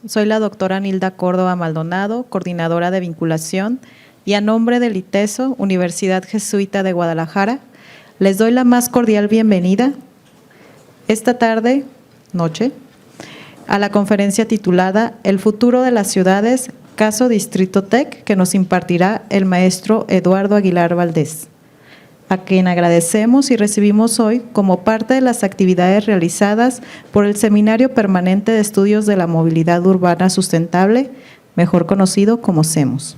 soy la doctora Nilda Córdoba Maldonado, coordinadora de vinculación, y a nombre del ITESO, Universidad Jesuita de Guadalajara, les doy la más cordial bienvenida esta noche, a la conferencia titulada El futuro de las ciudades, caso Distrito TEC, que nos impartirá el maestro Eduardo Aguilar Valdés, a quien agradecemos y recibimos hoy como parte de las actividades realizadas por el Seminario Permanente de Estudios de la Movilidad Urbana Sustentable, mejor conocido como SEMUS.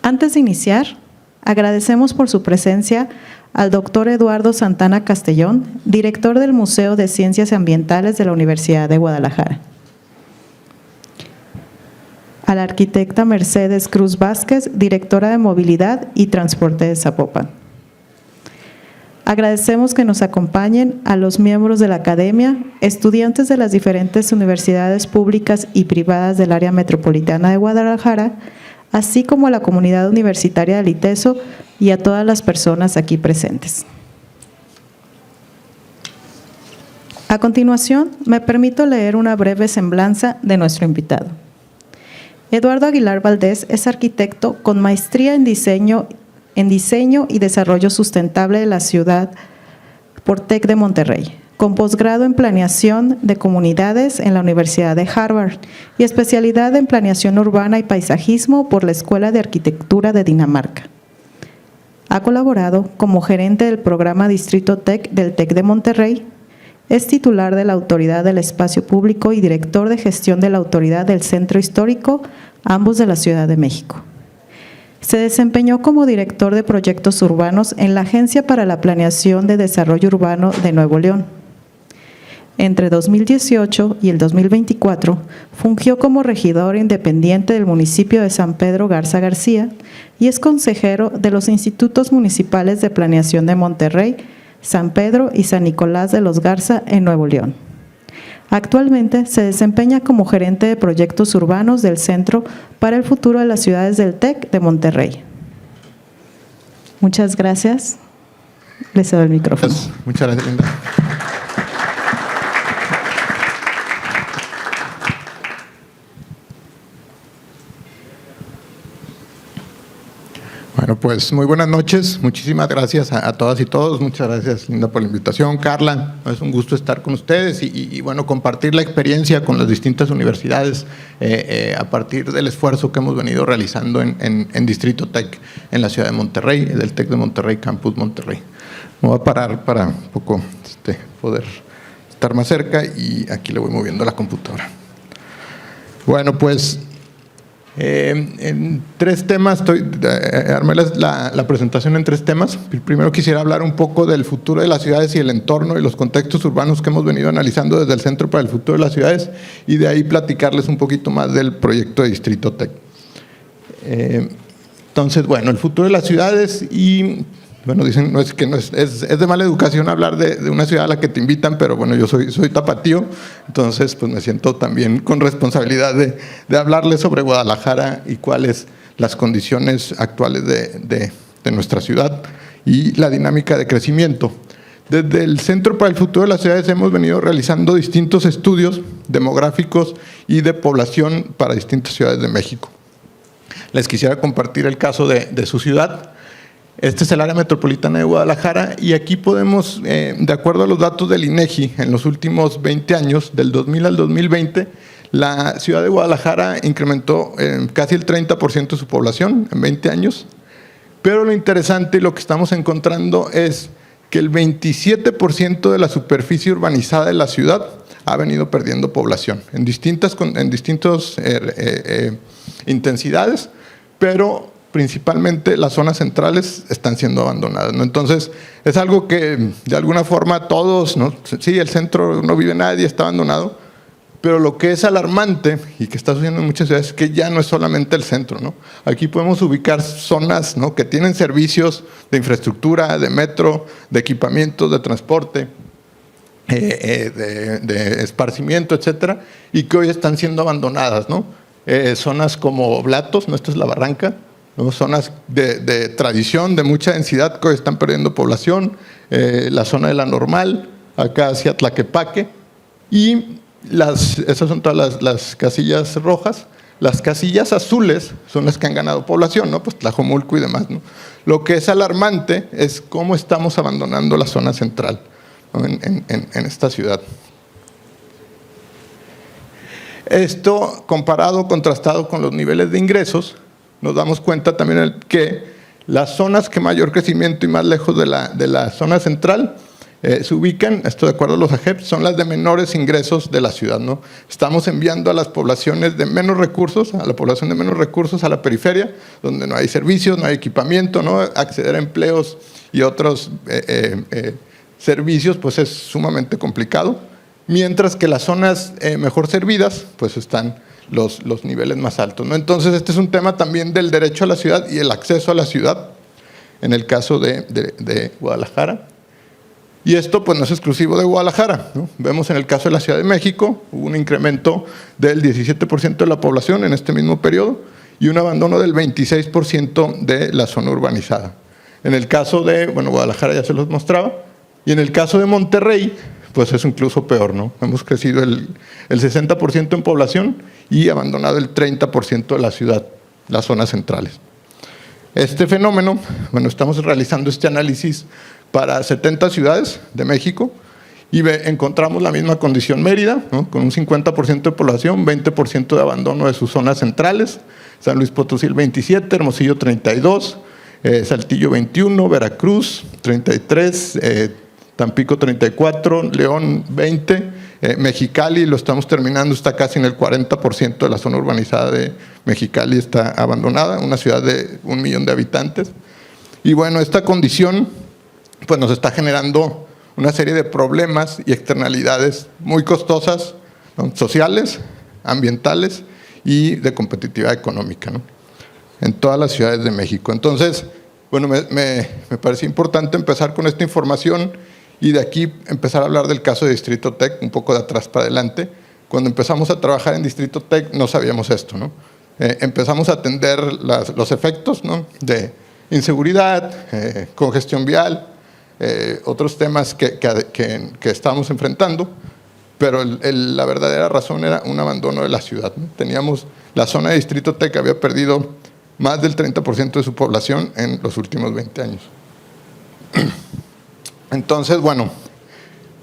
Antes de iniciar, agradecemos por su presencia al doctor Eduardo Santana Castellón, director del Museo de Ciencias Ambientales de la Universidad de Guadalajara. A la arquitecta Mercedes Cruz Vázquez, directora de Movilidad y Transporte de Zapopan. Agradecemos que nos acompañen a los miembros de la academia, estudiantes de las diferentes universidades públicas y privadas del área metropolitana de Guadalajara, así como a la comunidad universitaria del ITESO y a todas las personas aquí presentes. A continuación, me permito leer una breve semblanza de nuestro invitado. Eduardo Aguilar Valdés es arquitecto con maestría en diseño y desarrollo sustentable de la ciudad por TEC de Monterrey, con posgrado en planeación de comunidades en la Universidad de Harvard y especialidad en planeación urbana y paisajismo por la Escuela de Arquitectura de Dinamarca. Ha colaborado como gerente del programa Distrito TEC del TEC de Monterrey. Es titular de la Autoridad del Espacio Público y director de gestión de la Autoridad del Centro Histórico, ambos de la Ciudad de México. Se desempeñó como director de proyectos urbanos en la Agencia para la Planeación de Desarrollo Urbano de Nuevo León. Entre 2018 y el 2024, fungió como regidor independiente del municipio de San Pedro Garza García y es consejero de los Institutos Municipales de Planeación de Monterrey, San Pedro y San Nicolás de los Garza en Nuevo León. Actualmente se desempeña como gerente de proyectos urbanos del Centro para el Futuro de las Ciudades del TEC de Monterrey. Muchas gracias. Les cedo el micrófono. Muchas gracias, Linda. Bueno, pues muy buenas noches, muchísimas gracias a todas y todos, muchas gracias Linda por la invitación, Carla, es un gusto estar con ustedes y bueno, compartir la experiencia con las distintas universidades a partir del esfuerzo que hemos venido realizando en Distrito TEC en la ciudad de Monterrey, del TEC de Monterrey, Campus Monterrey. Me voy a parar para un poco poder estar más cerca y aquí le voy moviendo la computadora. Bueno, pues en tres temas, armé la presentación en tres temas. Primero quisiera hablar un poco del futuro de las ciudades y el entorno y los contextos urbanos que hemos venido analizando desde el Centro para el Futuro de las Ciudades y de ahí platicarles un poquito más del proyecto de Distrito TEC. Entonces, bueno, el futuro de las ciudades y… Bueno, dicen es de mala educación hablar de una ciudad a la que te invitan, pero bueno, yo soy tapatío, entonces pues me siento también con responsabilidad de hablarles sobre Guadalajara y cuáles las condiciones actuales de nuestra ciudad y la dinámica de crecimiento. Desde el Centro para el Futuro de las Ciudades hemos venido realizando distintos estudios demográficos y de población para distintas ciudades de México. Les quisiera compartir el caso de su ciudad. Este es el área metropolitana de Guadalajara y aquí podemos, de acuerdo a los datos del INEGI, en los últimos 20 años, del 2000 al 2020, la ciudad de Guadalajara incrementó casi el 30% de su población en 20 años, pero lo interesante y lo que estamos encontrando es que el 27% de la superficie urbanizada de la ciudad ha venido perdiendo población en distintas intensidades, pero principalmente las zonas centrales están siendo abandonadas, ¿no? Entonces, es algo que de alguna forma todos, ¿no? Sí, el centro no vive nadie, está abandonado, pero lo que es alarmante y que está sucediendo en muchas ciudades es que ya no es solamente el centro, ¿no? Aquí podemos ubicar zonas, ¿no?, que tienen servicios de infraestructura, de metro, de equipamientos, de transporte, de esparcimiento, etcétera, y que hoy están siendo abandonadas, ¿no? Zonas como Blatos, ¿no? Esta es la Barranca, ¿no? Zonas de tradición, de mucha densidad que hoy están perdiendo población, la zona de la Normal, acá hacia Tlaquepaque, y Esas son todas las casillas rojas. Las casillas azules son las que han ganado población, ¿no? Pues Tlajomulco y demás, ¿no? Lo que es alarmante es cómo estamos abandonando la zona central, ¿no? en esta ciudad. Esto comparado, contrastado con los niveles de ingresos, nos damos cuenta también que las zonas que mayor crecimiento y más lejos de la zona central se ubican, esto de acuerdo a los AGEP, son las de menores ingresos de la ciudad, ¿no? Estamos enviando a las poblaciones de menos recursos, a la población de menos recursos a la periferia, donde no hay servicios, no hay equipamiento, ¿no? Acceder a empleos y otros servicios pues es sumamente complicado, mientras que las zonas mejor servidas pues están los niveles más altos, ¿no? Entonces este es un tema también del derecho a la ciudad y el acceso a la ciudad, en el caso de Guadalajara. Y esto pues no es exclusivo de Guadalajara, ¿no? Vemos en el caso de la Ciudad de México, hubo un incremento del 17% de la población en este mismo periodo y un abandono del 26% de la zona urbanizada. En el caso de, Guadalajara ya se los mostraba, y en el caso de Monterrey, pues es incluso peor, ¿no? Hemos crecido el 60% en población y abandonado el 30% de la ciudad, las zonas centrales. Este fenómeno, estamos realizando este análisis para 70 ciudades de México y encontramos la misma condición Mérida, ¿no? Con un 50% de población, 20% de abandono de sus zonas centrales, San Luis Potosí el 27, Hermosillo 32, Saltillo 21, Veracruz 33, Tampico 34, León 20, Mexicali lo estamos terminando, está casi en el 40% de la zona urbanizada de Mexicali está abandonada, una ciudad de 1 millón de habitantes. Y bueno, esta condición pues nos está generando una serie de problemas y externalidades muy costosas, ¿no? Sociales, ambientales y de competitividad económica, ¿no? En todas las ciudades de México. Entonces, me parece importante empezar con esta información y de aquí empezar a hablar del caso de Distrito Tec, un poco de atrás para adelante. Cuando empezamos a trabajar en Distrito Tec no sabíamos esto, ¿no? Empezamos a atender los efectos, ¿no? De inseguridad, congestión vial, otros temas que estábamos enfrentando, pero la verdadera razón era un abandono de la ciudad, ¿no? Teníamos la zona de Distrito Tec que había perdido más del 30% de su población en los últimos 20 años. Entonces,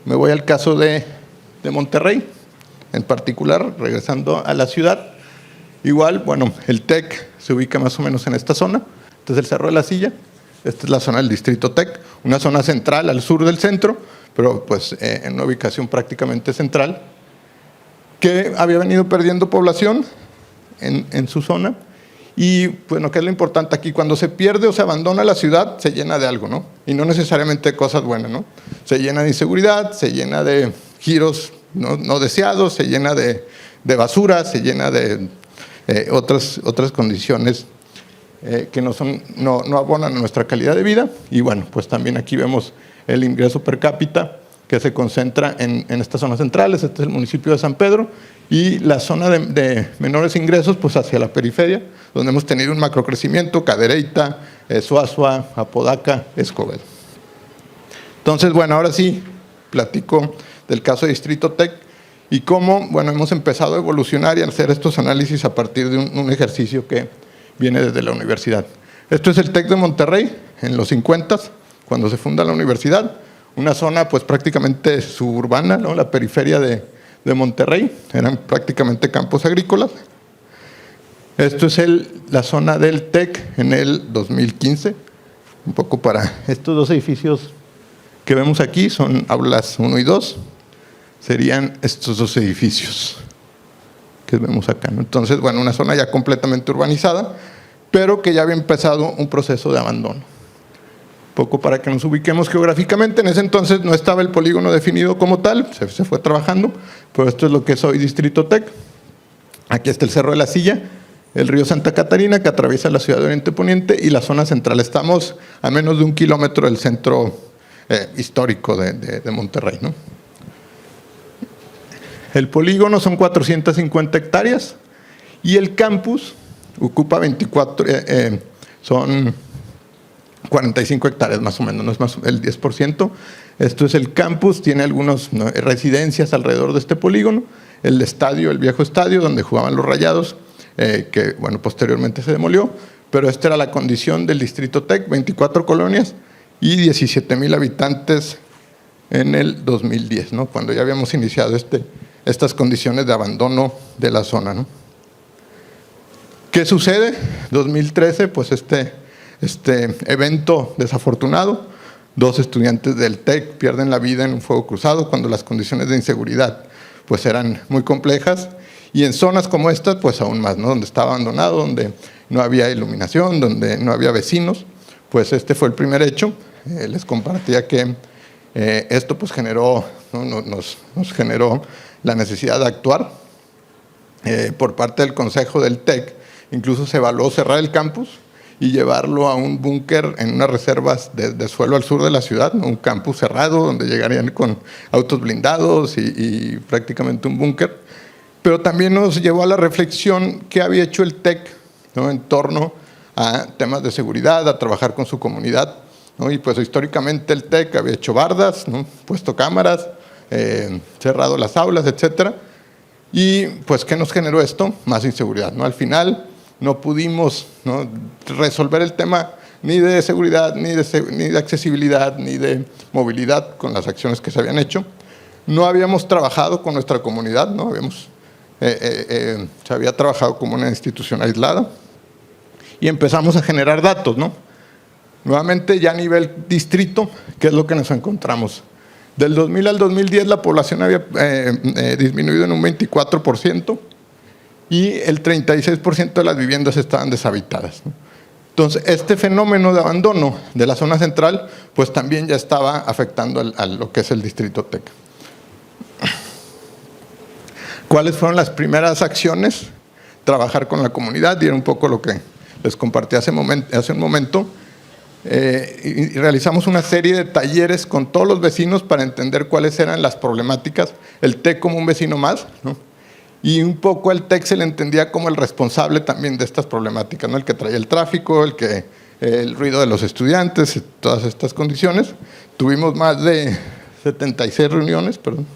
me voy al caso de Monterrey, en particular, regresando a la ciudad. Igual, el TEC se ubica más o menos en esta zona. Este es el Cerro de la Silla, esta es la zona del Distrito TEC, una zona central al sur del centro, pero pues en una ubicación prácticamente central, que había venido perdiendo población en su zona. Y ¿qué es lo importante aquí? Cuando se pierde o se abandona la ciudad, se llena de algo, ¿no? Y no necesariamente de cosas buenas, ¿no? Se llena de inseguridad, se llena de giros no deseados, se llena de basura, se llena de otras condiciones que no abonan a nuestra calidad de vida. Y pues también aquí vemos el ingreso per cápita que se concentra en estas zonas centrales. Este es el municipio de San Pedro y la zona de menores ingresos pues hacia la periferia, donde hemos tenido un macrocrecimiento, Cadereyta, Suazua, Apodaca, Escobedo. Entonces, ahora sí platico del caso de Distrito Tec y cómo, hemos empezado a evolucionar y a hacer estos análisis a partir de un ejercicio que viene desde la universidad. Esto es el TEC de Monterrey en los 50s, cuando se funda la universidad, una zona pues prácticamente suburbana, ¿no? La periferia de Monterrey, eran prácticamente campos agrícolas. Esto es la zona del TEC en el 2015, un poco para estos dos edificios que vemos aquí, son aulas 1 y 2, serían estos dos edificios que vemos acá, ¿no? Entonces, una zona ya completamente urbanizada, pero que ya había empezado un proceso de abandono. Poco para que nos ubiquemos geográficamente, en ese entonces no estaba el polígono definido como tal, se fue trabajando, pero esto es lo que es hoy Distrito Tec. Aquí está el Cerro de la Silla, el río Santa Catarina que atraviesa la ciudad de Oriente Poniente y la zona central. Estamos a menos de 1 kilómetro del centro histórico de Monterrey, ¿no? El polígono son 450 hectáreas y el campus ocupa 24, son 45 hectáreas más o menos, no es más el 10%. Esto es el campus, tiene algunas residencias alrededor de este polígono. el estadio, el viejo estadio donde jugaban los Rayados, que bueno, posteriormente se demolió, pero esta era la condición del Distrito Tec, 24 colonias y 17,000 habitantes en el 2010, ¿no? Cuando ya habíamos iniciado estas condiciones de abandono de la zona, ¿no? ¿Qué sucede? 2013, pues este evento desafortunado, 2 estudiantes del TEC pierden la vida en un fuego cruzado cuando las condiciones de inseguridad pues eran muy complejas, y en zonas como estas pues aún más, ¿no? Donde estaba abandonado, donde no había iluminación, donde no había vecinos, pues este fue el primer hecho. Les compartía que esto pues generó, ¿no? nos generó la necesidad de actuar por parte del Consejo del TEC. Incluso se evaluó cerrar el campus y llevarlo a un búnker en unas reservas de suelo al sur de la ciudad, ¿no? Un campus cerrado donde llegarían con autos blindados y prácticamente un búnker. Pero también nos llevó a la reflexión que había hecho el TEC, ¿no? En torno a temas de seguridad, a trabajar con su comunidad, ¿no? Y pues históricamente el TEC había hecho bardas, ¿no? Puesto cámaras, cerrado las aulas, etcétera. Y pues ¿qué nos generó esto? Más inseguridad, ¿no? Al final no pudimos, ¿no? resolver el tema ni de seguridad, ni de accesibilidad, ni de movilidad con las acciones que se habían hecho. No habíamos trabajado con nuestra comunidad, ¿no? Se había trabajado como una institución aislada y empezamos a generar datos, ¿no? Nuevamente ya a nivel distrito, ¿qué es lo que nos encontramos? Del 2000 al 2010 la población había disminuido en un 24% y el 36% de las viviendas estaban deshabitadas, ¿no? Entonces, este fenómeno de abandono de la zona central, pues también ya estaba afectando a lo que es el Distrito Tec. ¿Cuáles fueron las primeras acciones? Trabajar con la comunidad, y era un poco lo que les compartí hace un momento. Y realizamos una serie de talleres con todos los vecinos para entender cuáles eran las problemáticas, el TEC como un vecino más, ¿no? Y un poco el TEC se le entendía como el responsable también de estas problemáticas, ¿no? El que traía el tráfico, el ruido de los estudiantes, todas estas condiciones. Tuvimos más de 76 reuniones, perdón.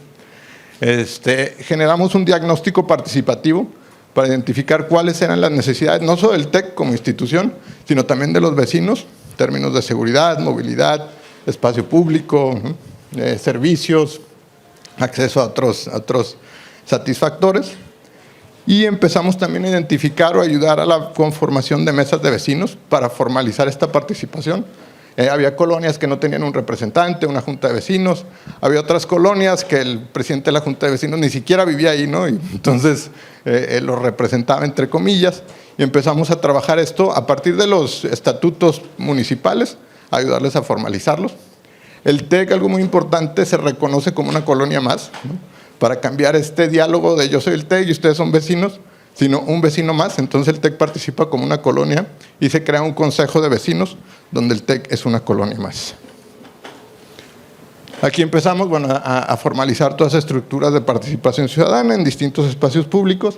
Generamos un diagnóstico participativo para identificar cuáles eran las necesidades, no solo del TEC como institución, sino también de los vecinos, en términos de seguridad, movilidad, espacio público, ¿no? Servicios, acceso a otros satisfactores. Y empezamos también a identificar o ayudar a la conformación de mesas de vecinos para formalizar esta participación. Había colonias que no tenían un representante, una junta de vecinos. Había otras colonias que el presidente de la junta de vecinos ni siquiera vivía ahí, ¿no? Y entonces lo representaba entre comillas. Y empezamos a trabajar esto a partir de los estatutos municipales, a ayudarles a formalizarlos. El TEC, algo muy importante, se reconoce como una colonia más, ¿no? Para cambiar este diálogo de yo soy el TEC y ustedes son vecinos, sino un vecino más. Entonces el TEC participa como una colonia y se crea un consejo de vecinos donde el TEC es una colonia más. Aquí empezamos, bueno, a formalizar todas las estructuras de participación ciudadana en distintos espacios públicos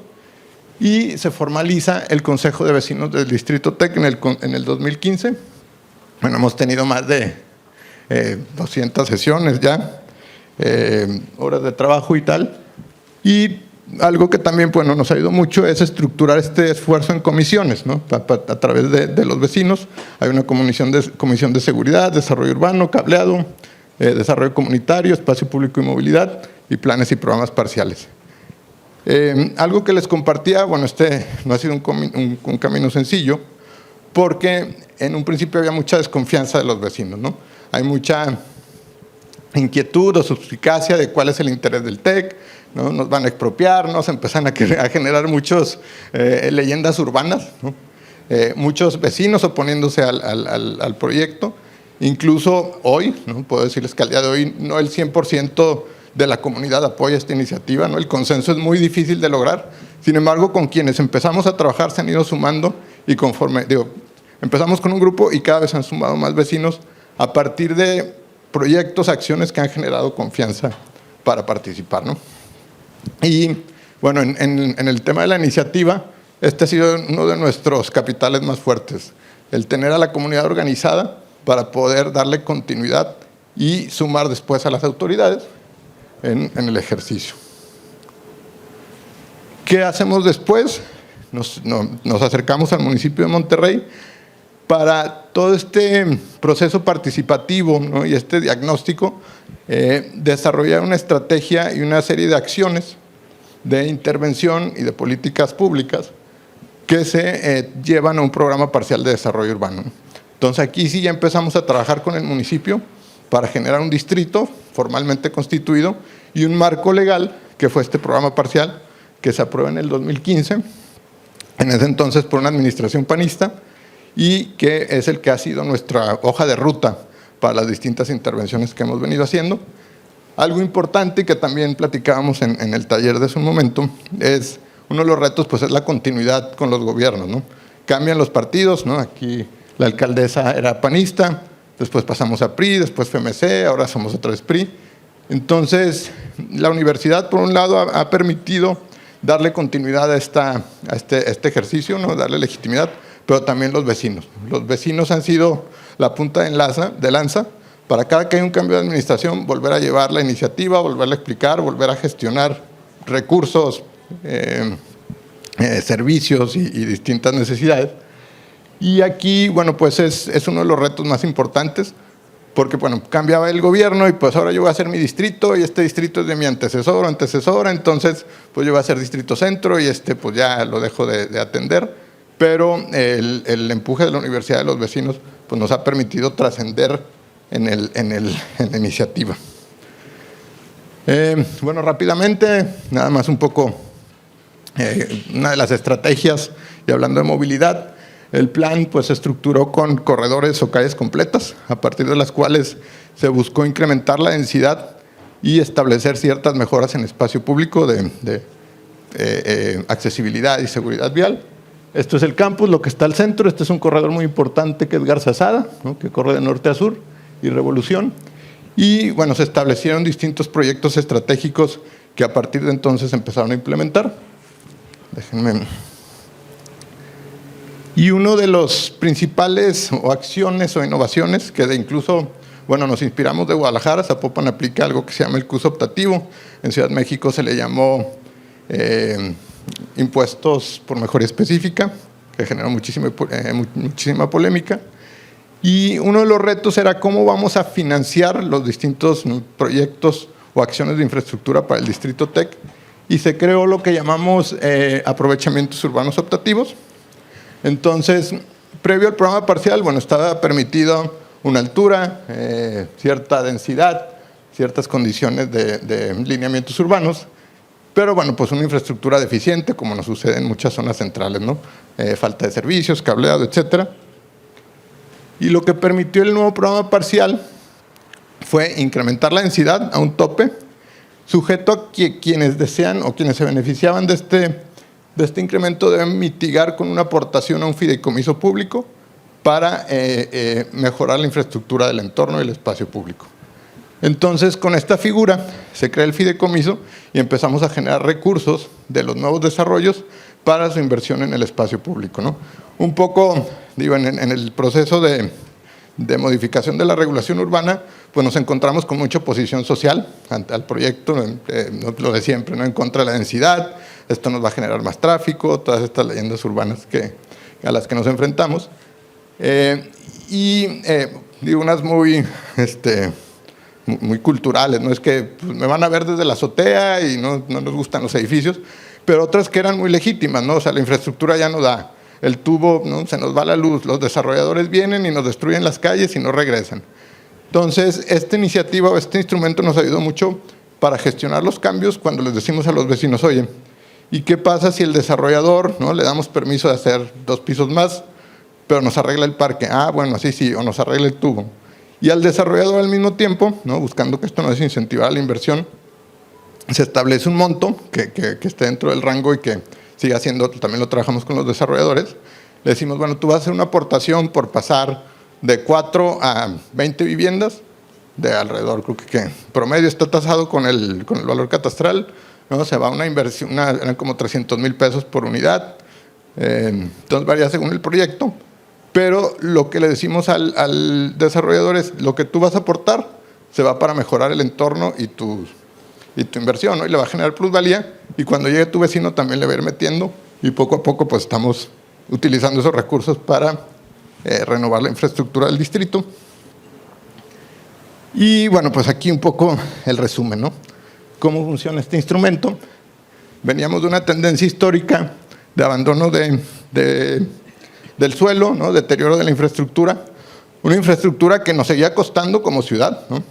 y se formaliza el Consejo de Vecinos del Distrito TEC en el 2015. Bueno, hemos tenido más de 200 sesiones ya, horas de trabajo y tal. Y algo que también, bueno, nos ayudó mucho es estructurar este esfuerzo en comisiones, ¿no? A través de los vecinos. Hay una comisión de seguridad, desarrollo urbano, cableado, desarrollo comunitario, espacio público y movilidad, y planes y programas parciales. Algo que les compartía, bueno, no ha sido un camino sencillo, porque en un principio había mucha desconfianza de los vecinos, ¿no? Hay mucha inquietud o suspicacia de cuál es el interés del TEC, ¿no? Nos van a expropiar, nos empiezan a generar muchas leyendas urbanas, ¿no? Muchos vecinos oponiéndose al proyecto. Incluso hoy, ¿no? Puedo decirles que al día de hoy no el 100% de la comunidad apoya esta iniciativa, ¿no? El consenso es muy difícil de lograr. Sin embargo, con quienes empezamos a trabajar se han ido sumando y conforme, empezamos con un grupo y cada vez han sumado más vecinos a partir de proyectos, acciones que han generado confianza para participar, ¿no? Y bueno, en el tema de la iniciativa, este ha sido uno de nuestros capitales más fuertes, el tener a la comunidad organizada para poder darle continuidad y sumar después a las autoridades en el ejercicio. ¿Qué hacemos después? Nos acercamos al municipio de Monterrey para todo este proceso participativo, ¿no? Y este diagnóstico, desarrollar una estrategia y una serie de acciones de intervención y de políticas públicas que se llevan a un programa parcial de desarrollo urbano. Entonces aquí sí ya empezamos a trabajar con el municipio para generar un distrito formalmente constituido y un marco legal, que fue este programa parcial que se aprueba en el 2015, en ese entonces por una administración panista, y que es el que ha sido nuestra hoja de ruta para las distintas intervenciones que hemos venido haciendo. Algo importante que también platicábamos en el taller de hace un momento es, uno de los retos pues es la continuidad con los gobiernos, ¿no? Cambian los partidos, ¿no? Aquí la alcaldesa era panista, después pasamos a PRI, después FMC, ahora somos otra vez PRI. Entonces, la universidad, por un lado, ha permitido darle continuidad a este ejercicio, ¿no? Darle legitimidad, pero también los vecinos. Los vecinos han sido la punta de lanza para cada que hay un cambio de administración, volver a llevar la iniciativa, volver a explicar, volver a gestionar recursos, servicios y distintas necesidades. Y aquí, bueno, pues es uno de los retos más importantes, porque, bueno, cambiaba el gobierno y pues ahora yo voy a hacer mi distrito y este distrito es de mi antecesor o antecesora, entonces pues yo voy a hacer distrito centro y pues ya lo dejo de atender, pero el empuje de la Universidad de los Vecinos pues nos ha permitido trascender en la iniciativa. Bueno, rápidamente, nada más un poco, una de las estrategias, y hablando de movilidad, el plan pues se estructuró con corredores o calles completas, a partir de las cuales se buscó incrementar la densidad y establecer ciertas mejoras en espacio público de accesibilidad y seguridad vial. Esto es el campus, lo que está al centro. Este es un corredor muy importante que es Garza Sada, ¿no? Que corre de norte a sur, y Revolución. Y bueno, se establecieron distintos proyectos estratégicos que a partir de entonces empezaron a implementar. Déjenme. Y uno de los principales o acciones o innovaciones que incluso, bueno, nos inspiramos de Guadalajara, Zapopan aplica algo que se llama el curso optativo. En Ciudad de México se le llamó impuestos por mejoría específica, que generó muchísima polémica. Y uno de los retos era cómo vamos a financiar los distintos proyectos o acciones de infraestructura para el Distrito TEC, y se creó lo que llamamos aprovechamientos urbanos optativos. Entonces, previo al programa parcial, bueno, estaba permitido una altura, cierta densidad, ciertas condiciones de lineamientos urbanos, pero bueno, pues una infraestructura deficiente, como nos sucede en muchas zonas centrales, ¿no? Falta de servicios, cableado, etcétera. Y lo que permitió el nuevo programa parcial fue incrementar la densidad a un tope, sujeto a que quienes desean o quienes se beneficiaban de este incremento deben mitigar con una aportación a un fideicomiso público para mejorar la infraestructura del entorno y el espacio público. Entonces, con esta figura se crea el fideicomiso y empezamos a generar recursos de los nuevos desarrollos para su inversión en el espacio público, ¿no? Un poco, digo, en el proceso de modificación de la regulación urbana, pues nos encontramos con mucha oposición social al proyecto, lo de siempre, ¿no? En contra de la densidad, esto nos va a generar más tráfico, todas estas leyendas urbanas a las que nos enfrentamos. Digo, unas muy culturales, ¿no? Es que pues, me van a ver desde la azotea y no nos gustan los edificios, pero otras que eran muy legítimas, ¿no? O sea, la infraestructura ya no da, el tubo, ¿no? Se nos va la luz, los desarrolladores vienen y nos destruyen las calles y no regresan. Entonces, esta iniciativa o este instrumento nos ayudó mucho para gestionar los cambios cuando les decimos a los vecinos, oye, ¿y qué pasa si el desarrollador, ¿no? Le damos permiso de hacer 2 pisos más, pero nos arregla el parque? Ah, bueno, sí, o nos arregla el tubo. Y al desarrollador al mismo tiempo, ¿no? Buscando que esto no desincentivar la inversión, se establece un monto que esté dentro del rango y que siga siendo, también lo trabajamos con los desarrolladores. Le decimos, bueno, tú vas a hacer una aportación por pasar de 4 a 20 viviendas, de alrededor, creo que promedio está tasado con el valor catastral, ¿no? Se va a una inversión, eran como 300,000 pesos por unidad, entonces varía según el proyecto, pero lo que le decimos al desarrollador es, lo que tú vas a aportar se va para mejorar el entorno y y tu inversión, ¿no? Y le va a generar plusvalía, y cuando llegue tu vecino también le va a ir metiendo, y poco a poco pues estamos utilizando esos recursos para renovar la infraestructura del distrito. Y bueno, pues aquí un poco el resumen, ¿no? ¿Cómo funciona este instrumento? Veníamos de una tendencia histórica de abandono del suelo, ¿no? Deterioro de la infraestructura, una infraestructura que nos seguía costando como ciudad, ¿no?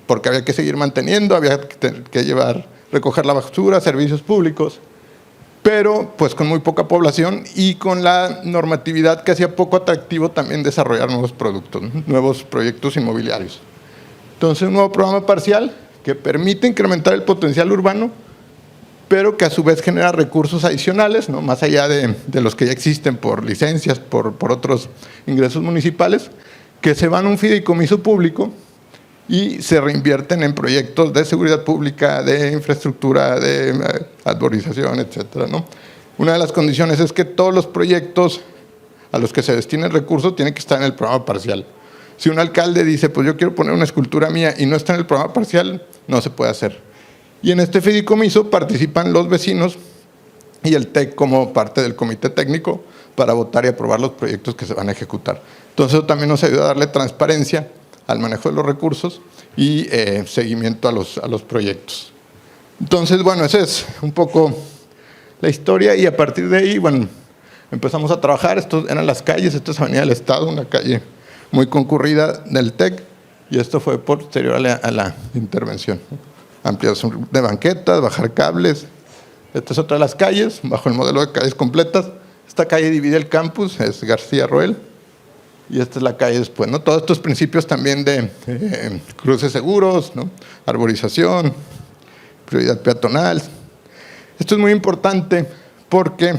Porque había que seguir manteniendo, había que recoger la basura, servicios públicos, pero pues con muy poca población y con la normatividad que hacía poco atractivo también desarrollar nuevos productos, ¿no? Nuevos proyectos inmobiliarios. Entonces, un nuevo programa parcial que permite incrementar el potencial urbano, pero que a su vez genera recursos adicionales, ¿no? Más allá de los que ya existen por licencias, por otros ingresos municipales, que se van a un fideicomiso público y se reinvierten en proyectos de seguridad pública, de infraestructura, de arborización, etcétera, ¿no? Una de las condiciones es que todos los proyectos a los que se destinen recursos tienen que estar en el programa parcial. Si un alcalde dice, pues yo quiero poner una escultura mía y no está en el programa parcial, no se puede hacer. Y en este fideicomiso participan los vecinos y el TEC como parte del comité técnico para votar y aprobar los proyectos que se van a ejecutar. Entonces, eso también nos ayuda a darle transparencia al manejo de los recursos y seguimiento a los proyectos. Entonces, bueno, esa es un poco la historia y a partir de ahí, bueno, empezamos a trabajar. Estos eran las calles, esta es Avenida del Estado, una calle muy concurrida del TEC, y esto fue posterior a la intervención. Ampliación de banquetas, bajar cables. Esta es otra de las calles, bajo el modelo de calles completas. Esta calle divide el campus, es García Roel. Y esta es la calle después, ¿no? Todos estos principios también de cruces seguros, ¿no? Arborización, prioridad peatonal. Esto es muy importante porque,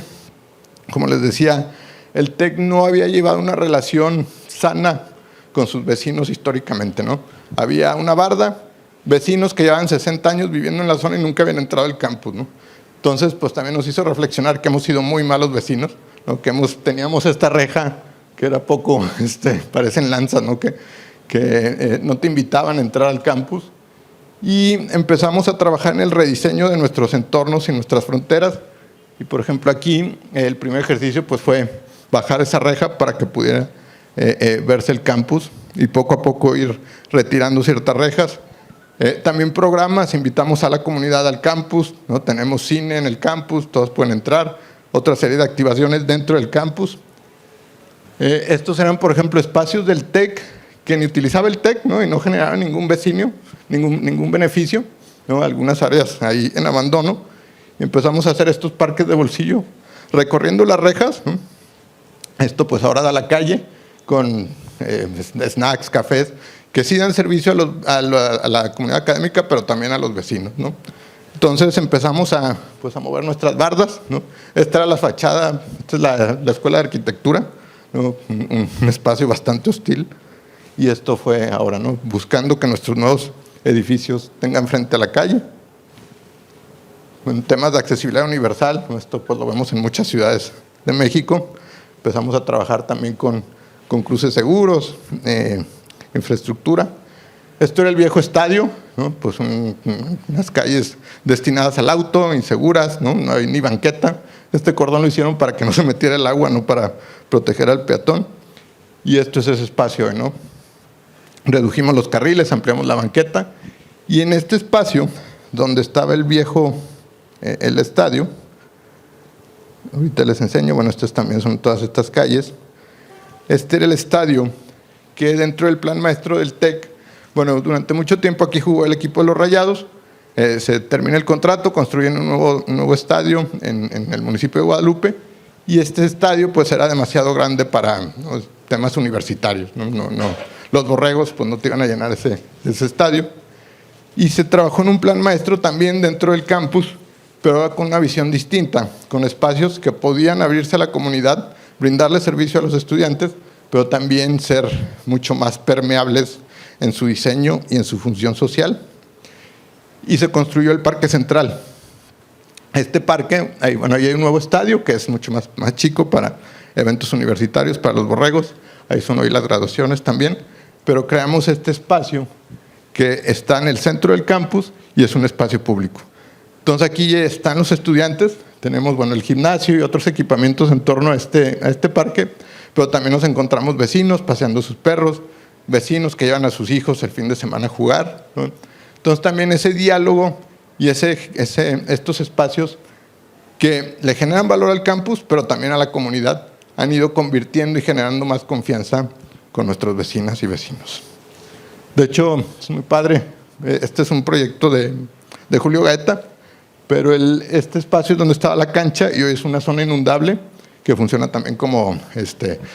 como les decía, el TEC no había llevado una relación sana con sus vecinos históricamente, ¿no? Había una barda, vecinos que llevaban 60 años viviendo en la zona y nunca habían entrado al campus, ¿no? Entonces, pues también nos hizo reflexionar que hemos sido muy malos vecinos, ¿no? Que teníamos esta reja que era poco, parecen lanzas, ¿no? Que no te invitaban a entrar al campus. Y empezamos a trabajar en el rediseño de nuestros entornos y nuestras fronteras. Y, por ejemplo, aquí el primer ejercicio pues, fue bajar esa reja para que pudiera verse el campus y poco a poco ir retirando ciertas rejas. También programas, invitamos a la comunidad al campus, ¿no? Tenemos cine en el campus, todos pueden entrar. Otra serie de activaciones dentro del campus. Estos eran, por ejemplo, espacios del TEC que ni utilizaba el TEC, ¿no? Y no generaban ningún vecino, ningún beneficio, ¿no? Algunas áreas ahí en abandono. Y empezamos a hacer estos parques de bolsillo, recorriendo las rejas, ¿no? Esto pues ahora da la calle con snacks, cafés, que sí dan servicio a la comunidad académica, pero también a los vecinos, ¿no? Entonces empezamos a mover nuestras bardas, ¿no? Esta era la fachada, esta es la Escuela de Arquitectura, ¿no? Un espacio bastante hostil, y esto fue ahora, ¿no? Buscando que nuestros nuevos edificios tengan frente a la calle. En temas de accesibilidad universal, esto pues lo vemos en muchas ciudades de México. Empezamos a trabajar también con cruces seguros, infraestructura. Esto era el viejo estadio, ¿no? Pues unas calles destinadas al auto, inseguras, ¿no? No hay ni banqueta. Este cordón lo hicieron para que no se metiera el agua, no para proteger al peatón. Y esto es ese espacio, ¿no? Redujimos los carriles, ampliamos la banqueta. Y en este espacio, donde estaba el viejo, el estadio, ahorita les enseño, bueno, estas también son todas estas calles. Este era el estadio que dentro del plan maestro del TEC, bueno, durante mucho tiempo aquí jugó el equipo de los Rayados. Se termina el contrato, construyen un nuevo estadio en el municipio de Guadalupe, y este estadio pues era demasiado grande para, ¿no?, temas universitarios, ¿no? Los borregos pues no te iban a llenar ese estadio, y se trabajó en un plan maestro también dentro del campus, pero ahora con una visión distinta, con espacios que podían abrirse a la comunidad, brindarle servicio a los estudiantes, pero también ser mucho más permeables en su diseño y en su función social. Y se construyó el Parque Central. Este parque, ahí hay un nuevo estadio que es mucho más chico para eventos universitarios, para los borregos. Ahí son hoy las graduaciones también. Pero creamos este espacio que está en el centro del campus y es un espacio público. Entonces aquí están los estudiantes, tenemos bueno, el gimnasio y otros equipamientos en torno a este parque, pero también nos encontramos vecinos paseando sus perros, vecinos que llevan a sus hijos el fin de semana a jugar, ¿no? Entonces también ese diálogo y estos espacios que le generan valor al campus, pero también a la comunidad, han ido convirtiendo y generando más confianza con nuestras vecinas y vecinos. De hecho, es muy padre, este es un proyecto de Julio Gaeta, pero este espacio es donde estaba la cancha y hoy es una zona inundable que funciona también como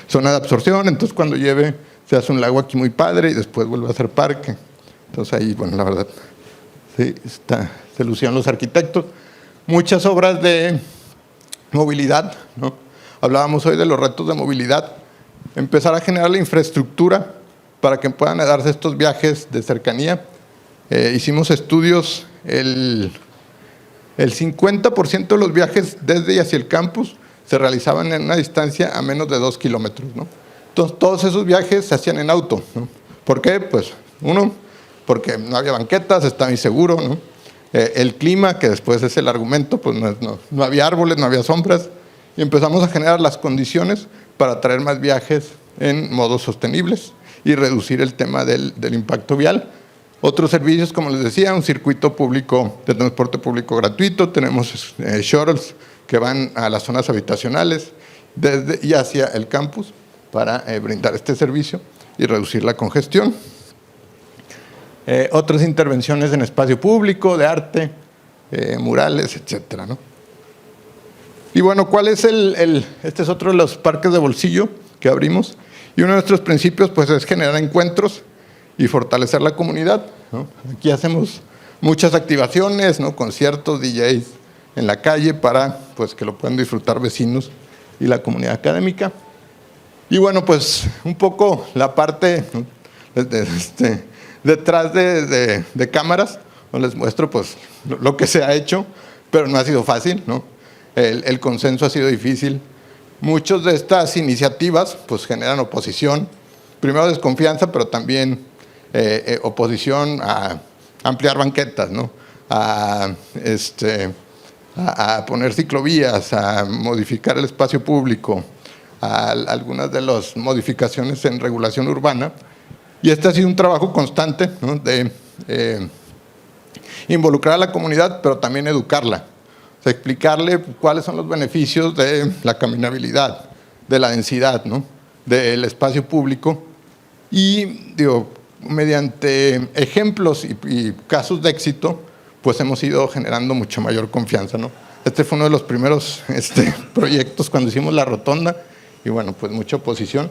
zona de absorción, entonces cuando llueve se hace un lago aquí muy padre y después vuelve a ser parque. Entonces ahí, bueno, la verdad, sí, se lucían los arquitectos. Muchas obras de movilidad, ¿no? Hablábamos hoy de los retos de movilidad, empezar a generar la infraestructura para que puedan darse estos viajes de cercanía. Hicimos estudios, el 50% de los viajes desde y hacia el campus se realizaban en una distancia a menos de 2 kilómetros, ¿no? Entonces, todos esos viajes se hacían en auto, ¿no? ¿Por qué? Pues, uno, porque no había banquetas, estaba inseguro, ¿no? El clima, que después es el argumento, pues no había árboles, no había sombras, y empezamos a generar las condiciones para traer más viajes en modos sostenibles y reducir el tema del impacto vial. Otros servicios, como les decía, un circuito público de transporte público gratuito, tenemos shuttles que van a las zonas habitacionales desde y hacia el campus para brindar este servicio y reducir la congestión. Otras intervenciones en espacio público, de arte, murales, etcétera, ¿no? Y bueno, ¿cuál es este es otro de los parques de bolsillo que abrimos? Y uno de nuestros principios pues, es generar encuentros y fortalecer la comunidad, ¿no? Aquí hacemos muchas activaciones, ¿no? Conciertos, DJs en la calle para pues, que lo puedan disfrutar vecinos y la comunidad académica. Y bueno, pues un poco la parte, ¿no? Detrás de cámaras, ¿no? Les muestro pues, lo que se ha hecho, pero no ha sido fácil, ¿no? El consenso ha sido difícil. Muchas de estas iniciativas pues, generan oposición, primero desconfianza, pero también oposición a ampliar banquetas, ¿no? a poner ciclovías, a modificar el espacio público, a algunas de las modificaciones en regulación urbana. Y este ha sido un trabajo constante, ¿no? De involucrar a la comunidad, pero también educarla. O sea, explicarle cuáles son los beneficios de la caminabilidad, de la densidad, ¿no? Del espacio público. Y, digo, mediante ejemplos y casos de éxito, pues hemos ido generando mucha mayor confianza, ¿no? Este fue uno de los primeros proyectos cuando hicimos la rotonda, y bueno, pues mucha oposición.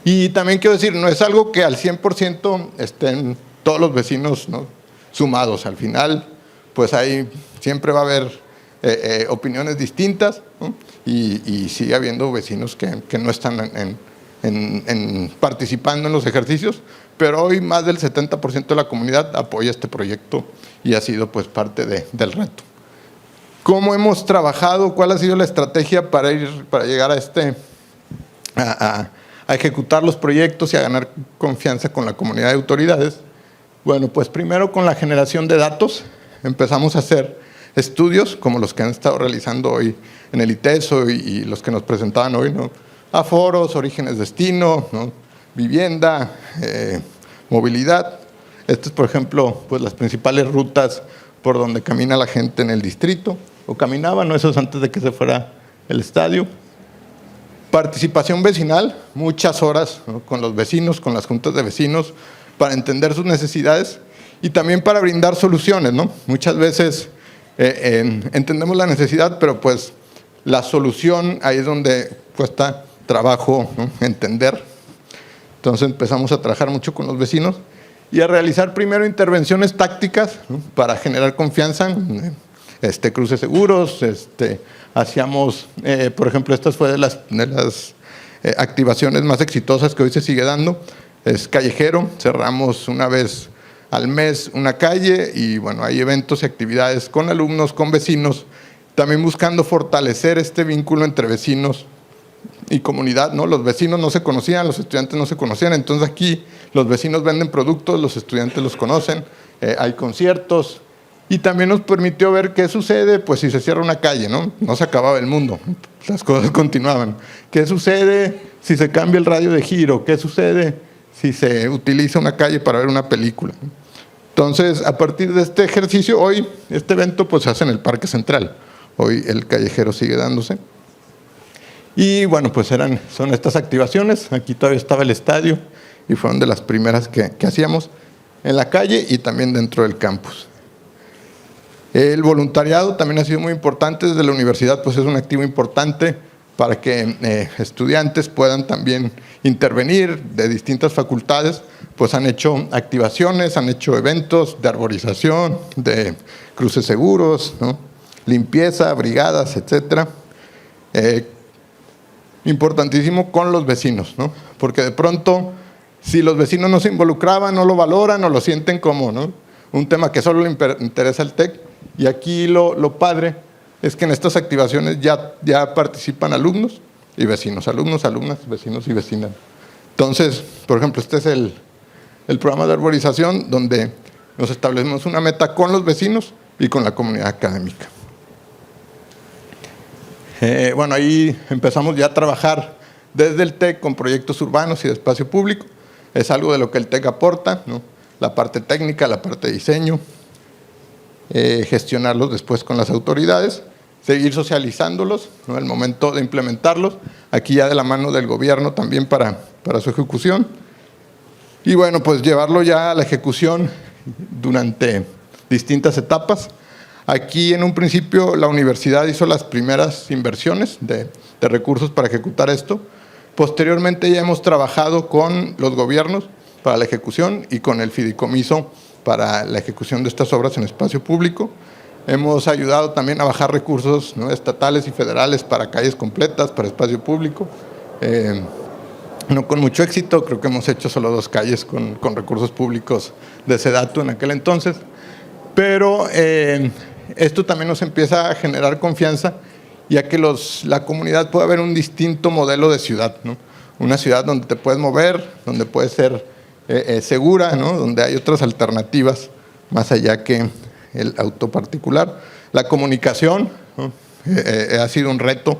Y también quiero decir, no es algo que al 100% estén todos los vecinos, ¿no? Sumados. Al final, pues ahí siempre va a haber opiniones distintas, ¿no? Y sigue habiendo vecinos que no están participando en los ejercicios, pero hoy más del 70% de la comunidad apoya este proyecto y ha sido pues parte del reto. ¿Cómo hemos trabajado? ¿Cuál ha sido la estrategia para llegar a ejecutar los proyectos y a ganar confianza con la comunidad de autoridades? Bueno, pues primero con la generación de datos empezamos a hacer estudios como los que han estado realizando hoy en el ITESO y los que nos presentaban hoy, ¿no? Aforos, orígenes, destino, ¿no? Vivienda, movilidad. Estas, por ejemplo, pues las principales rutas por donde camina la gente en el distrito, o caminaba, ¿no? Eso es antes de que se fuera el estadio. Participación vecinal, muchas horas, ¿no? Con los vecinos, con las juntas de vecinos, para entender sus necesidades y también para brindar soluciones, ¿no? Muchas veces entendemos la necesidad, pero pues la solución ahí es donde cuesta trabajo, ¿no? Entender. Entonces empezamos a trabajar mucho con los vecinos y a realizar primero intervenciones tácticas, ¿no? Para generar confianza, cruces seguros, hacíamos, por ejemplo, esta fue de las activaciones más exitosas que hoy se sigue dando, es callejero, cerramos una vez al mes una calle y bueno, hay eventos y actividades con alumnos, con vecinos, también buscando fortalecer este vínculo entre vecinos y comunidad, ¿no? Los vecinos no se conocían, los estudiantes no se conocían, entonces aquí Los vecinos venden productos, los estudiantes los conocen, hay conciertos. Y también nos permitió ver qué sucede, pues si se cierra una calle, ¿no? No se acababa el mundo, las cosas continuaban. ¿Qué sucede si se cambia el radio de giro? ¿Qué sucede si se utiliza una calle para ver una película? Entonces, a partir de este ejercicio, hoy este evento pues se hace en el Parque Central. Hoy el callejero sigue dándose. Y bueno, pues son estas activaciones. Aquí todavía estaba el estadio y fueron de las primeras que hacíamos en la calle y también dentro del campus. El voluntariado también ha sido muy importante desde la universidad, pues es un activo importante para que estudiantes puedan también intervenir de distintas facultades, pues han hecho activaciones, han hecho eventos de arborización, de cruces seguros, ¿no? Limpieza, brigadas, etcétera. Importantísimo con los vecinos, ¿no? Porque de pronto, si los vecinos no se involucraban, no lo valoran o lo sienten como, ¿no?, un tema que solo le interesa al TEC. Y aquí lo padre es que en estas activaciones ya participan alumnos y vecinos, alumnos, alumnas, vecinos y vecinas. Entonces, por ejemplo, este es el programa de arborización donde nos establecemos una meta con los vecinos y con la comunidad académica. Bueno, ahí empezamos ya a trabajar desde el TEC con proyectos urbanos y de espacio público. Es algo de lo que el TEC aporta, ¿no? La parte técnica, la parte de diseño, gestionarlos después con las autoridades, seguir socializándolos, ¿no?, el momento de implementarlos, aquí ya de la mano del gobierno también para su ejecución. Y bueno, pues llevarlo ya a la ejecución durante distintas etapas. Aquí en un principio la universidad hizo las primeras inversiones de recursos para ejecutar esto. Posteriormente ya hemos trabajado con los gobiernos para la ejecución y con el fideicomiso para la ejecución de estas obras en espacio público. Hemos ayudado también a bajar recursos, ¿no?, estatales y federales para calles completas, para espacio público. No con mucho éxito, creo que hemos hecho solo 2 calles con recursos públicos de SEDATU en aquel entonces. Pero esto también nos empieza a generar confianza, ya que la comunidad puede ver un distinto modelo de ciudad, ¿no? Una ciudad donde te puedes mover, donde puedes ser segura, ¿no?, donde hay otras alternativas más allá que el auto particular. La comunicación, ¿no?, ha sido un reto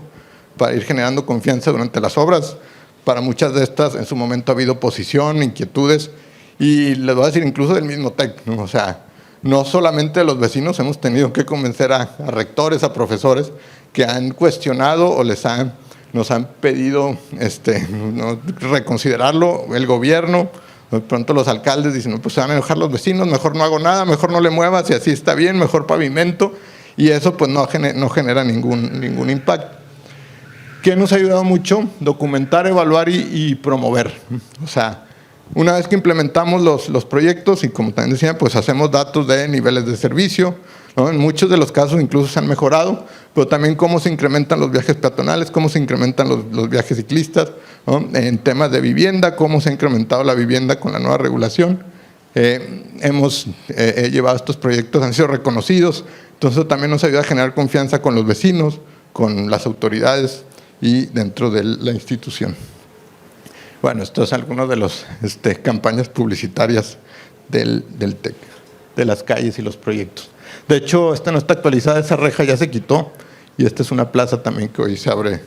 para ir generando confianza durante las obras. Para muchas de estas en su momento ha habido oposición, inquietudes, y les voy a decir incluso del mismo TEC, ¿no? O sea, no solamente los vecinos, hemos tenido que convencer a rectores, a profesores que han cuestionado o nos han pedido ¿no?, reconsiderarlo, el gobierno. De pronto los alcaldes dicen, no, pues se van a enojar los vecinos, mejor no hago nada, mejor no le muevas y así está bien, mejor pavimento, y eso pues no genera ningún impacto. ¿Qué nos ha ayudado mucho? Documentar, evaluar y promover. O sea, una vez que implementamos los proyectos y como también decía, pues hacemos datos de niveles de servicio, ¿no? En muchos de los casos incluso se han mejorado, pero también cómo se incrementan los viajes peatonales, cómo se incrementan los viajes ciclistas, ¿no? En temas de vivienda, cómo se ha incrementado la vivienda con la nueva regulación. Hemos llevado estos proyectos, han sido reconocidos, entonces también nos ayuda a generar confianza con los vecinos, con las autoridades y dentro de la institución. Bueno, esto es alguno de las campañas publicitarias del TEC, de las calles y los proyectos. De hecho, esta no está actualizada, esa reja ya se quitó y esta es una plaza también que hoy se abre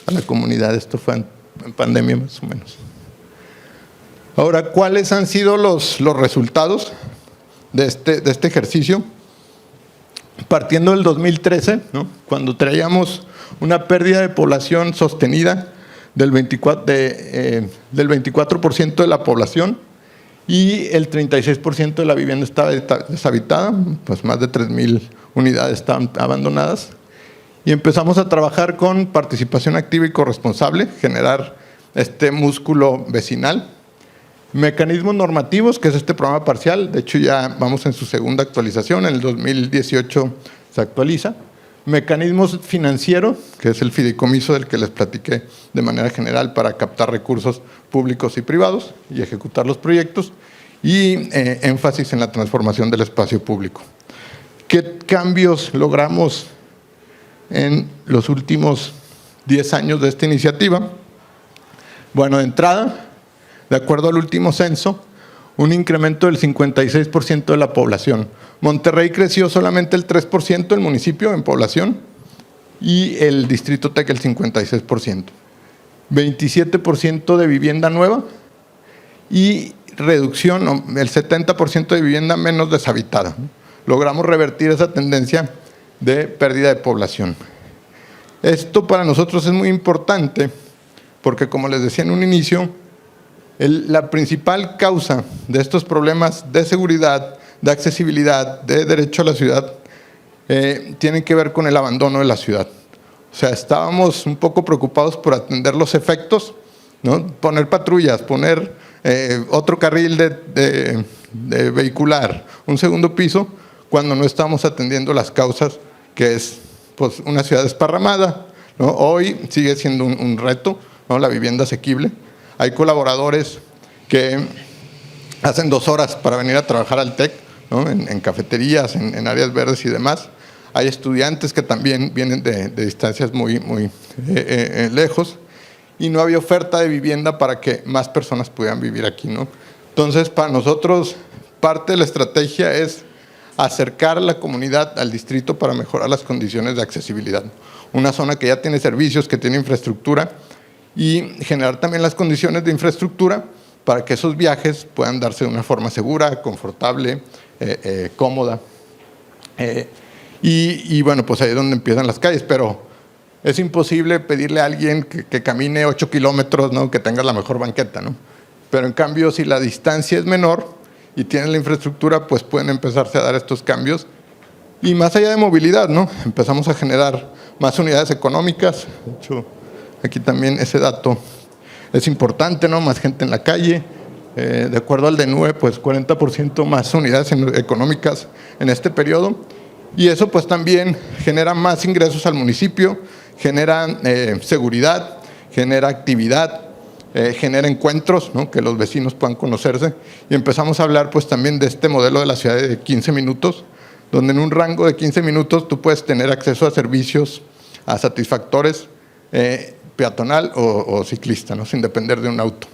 a la comunidad. Esto fue en pandemia más o menos. Ahora, ¿cuáles han sido los resultados de este ejercicio? Partiendo del 2013, ¿no?, cuando traíamos una pérdida de población sostenida del 24% de la población y el 36% de la vivienda estaba deshabitada, pues más de 3,000 unidades estaban abandonadas. Y empezamos a trabajar con participación activa y corresponsable, generar este músculo vecinal. Mecanismos normativos, que es este programa parcial, de hecho ya vamos en su segunda actualización, en el 2018 se actualiza. Mecanismos financieros, que es el fideicomiso del que les platiqué de manera general para captar recursos públicos y privados y ejecutar los proyectos, y énfasis en la transformación del espacio público. ¿Qué cambios logramos en los últimos 10 años de esta iniciativa? Bueno, de entrada, de acuerdo al último censo, un incremento del 56% de la población. Monterrey creció solamente el 3% el municipio en población y el Distrito Tec el 56%. 27% de vivienda nueva y reducción, el 70% de vivienda menos deshabitada. Logramos revertir esa tendencia de pérdida de población. Esto para nosotros es muy importante porque, como les decía en un inicio, la principal causa de estos problemas de seguridad, de accesibilidad, de derecho a la ciudad, tienen que ver con el abandono de la ciudad. O sea, estábamos un poco preocupados por atender los efectos, ¿no? Poner patrullas, poner otro carril de vehicular, un segundo piso, cuando no estamos atendiendo las causas, que es pues, una ciudad desparramada, ¿no? Hoy sigue siendo un reto, ¿no? La vivienda asequible. Hay colaboradores que hacen 2 horas para venir a trabajar al TEC, ¿no? En cafeterías, en áreas verdes y demás. Hay estudiantes que también vienen de distancias muy lejos y no había oferta de vivienda para que más personas pudieran vivir aquí, ¿no? Entonces, para nosotros, parte de la estrategia es acercar a la comunidad al distrito para mejorar las condiciones de accesibilidad. Una zona que ya tiene servicios, que tiene infraestructura, y generar también las condiciones de infraestructura para que esos viajes puedan darse de una forma segura, confortable, cómoda. Y bueno, pues ahí es donde empiezan las calles, pero es imposible pedirle a alguien que camine 8 kilómetros, ¿no? Que tenga la mejor banqueta, ¿no? Pero en cambio, si la distancia es menor y tienen la infraestructura, pues pueden empezarse a dar estos cambios. Y más allá de movilidad, ¿no? Empezamos a generar más unidades económicas. De hecho, aquí también ese dato es importante, ¿no? Más gente en la calle. De acuerdo al DENUE, pues 40% más unidades económicas en este periodo. Y eso pues también genera más ingresos al municipio, genera seguridad, genera actividad, genera encuentros, ¿no? Que los vecinos puedan conocerse. Y empezamos a hablar pues también de este modelo de la ciudad de 15 minutos, donde en un rango de 15 minutos tú puedes tener acceso a servicios, a satisfactores, peatonal o ciclista, ¿no? Sin depender de un auto.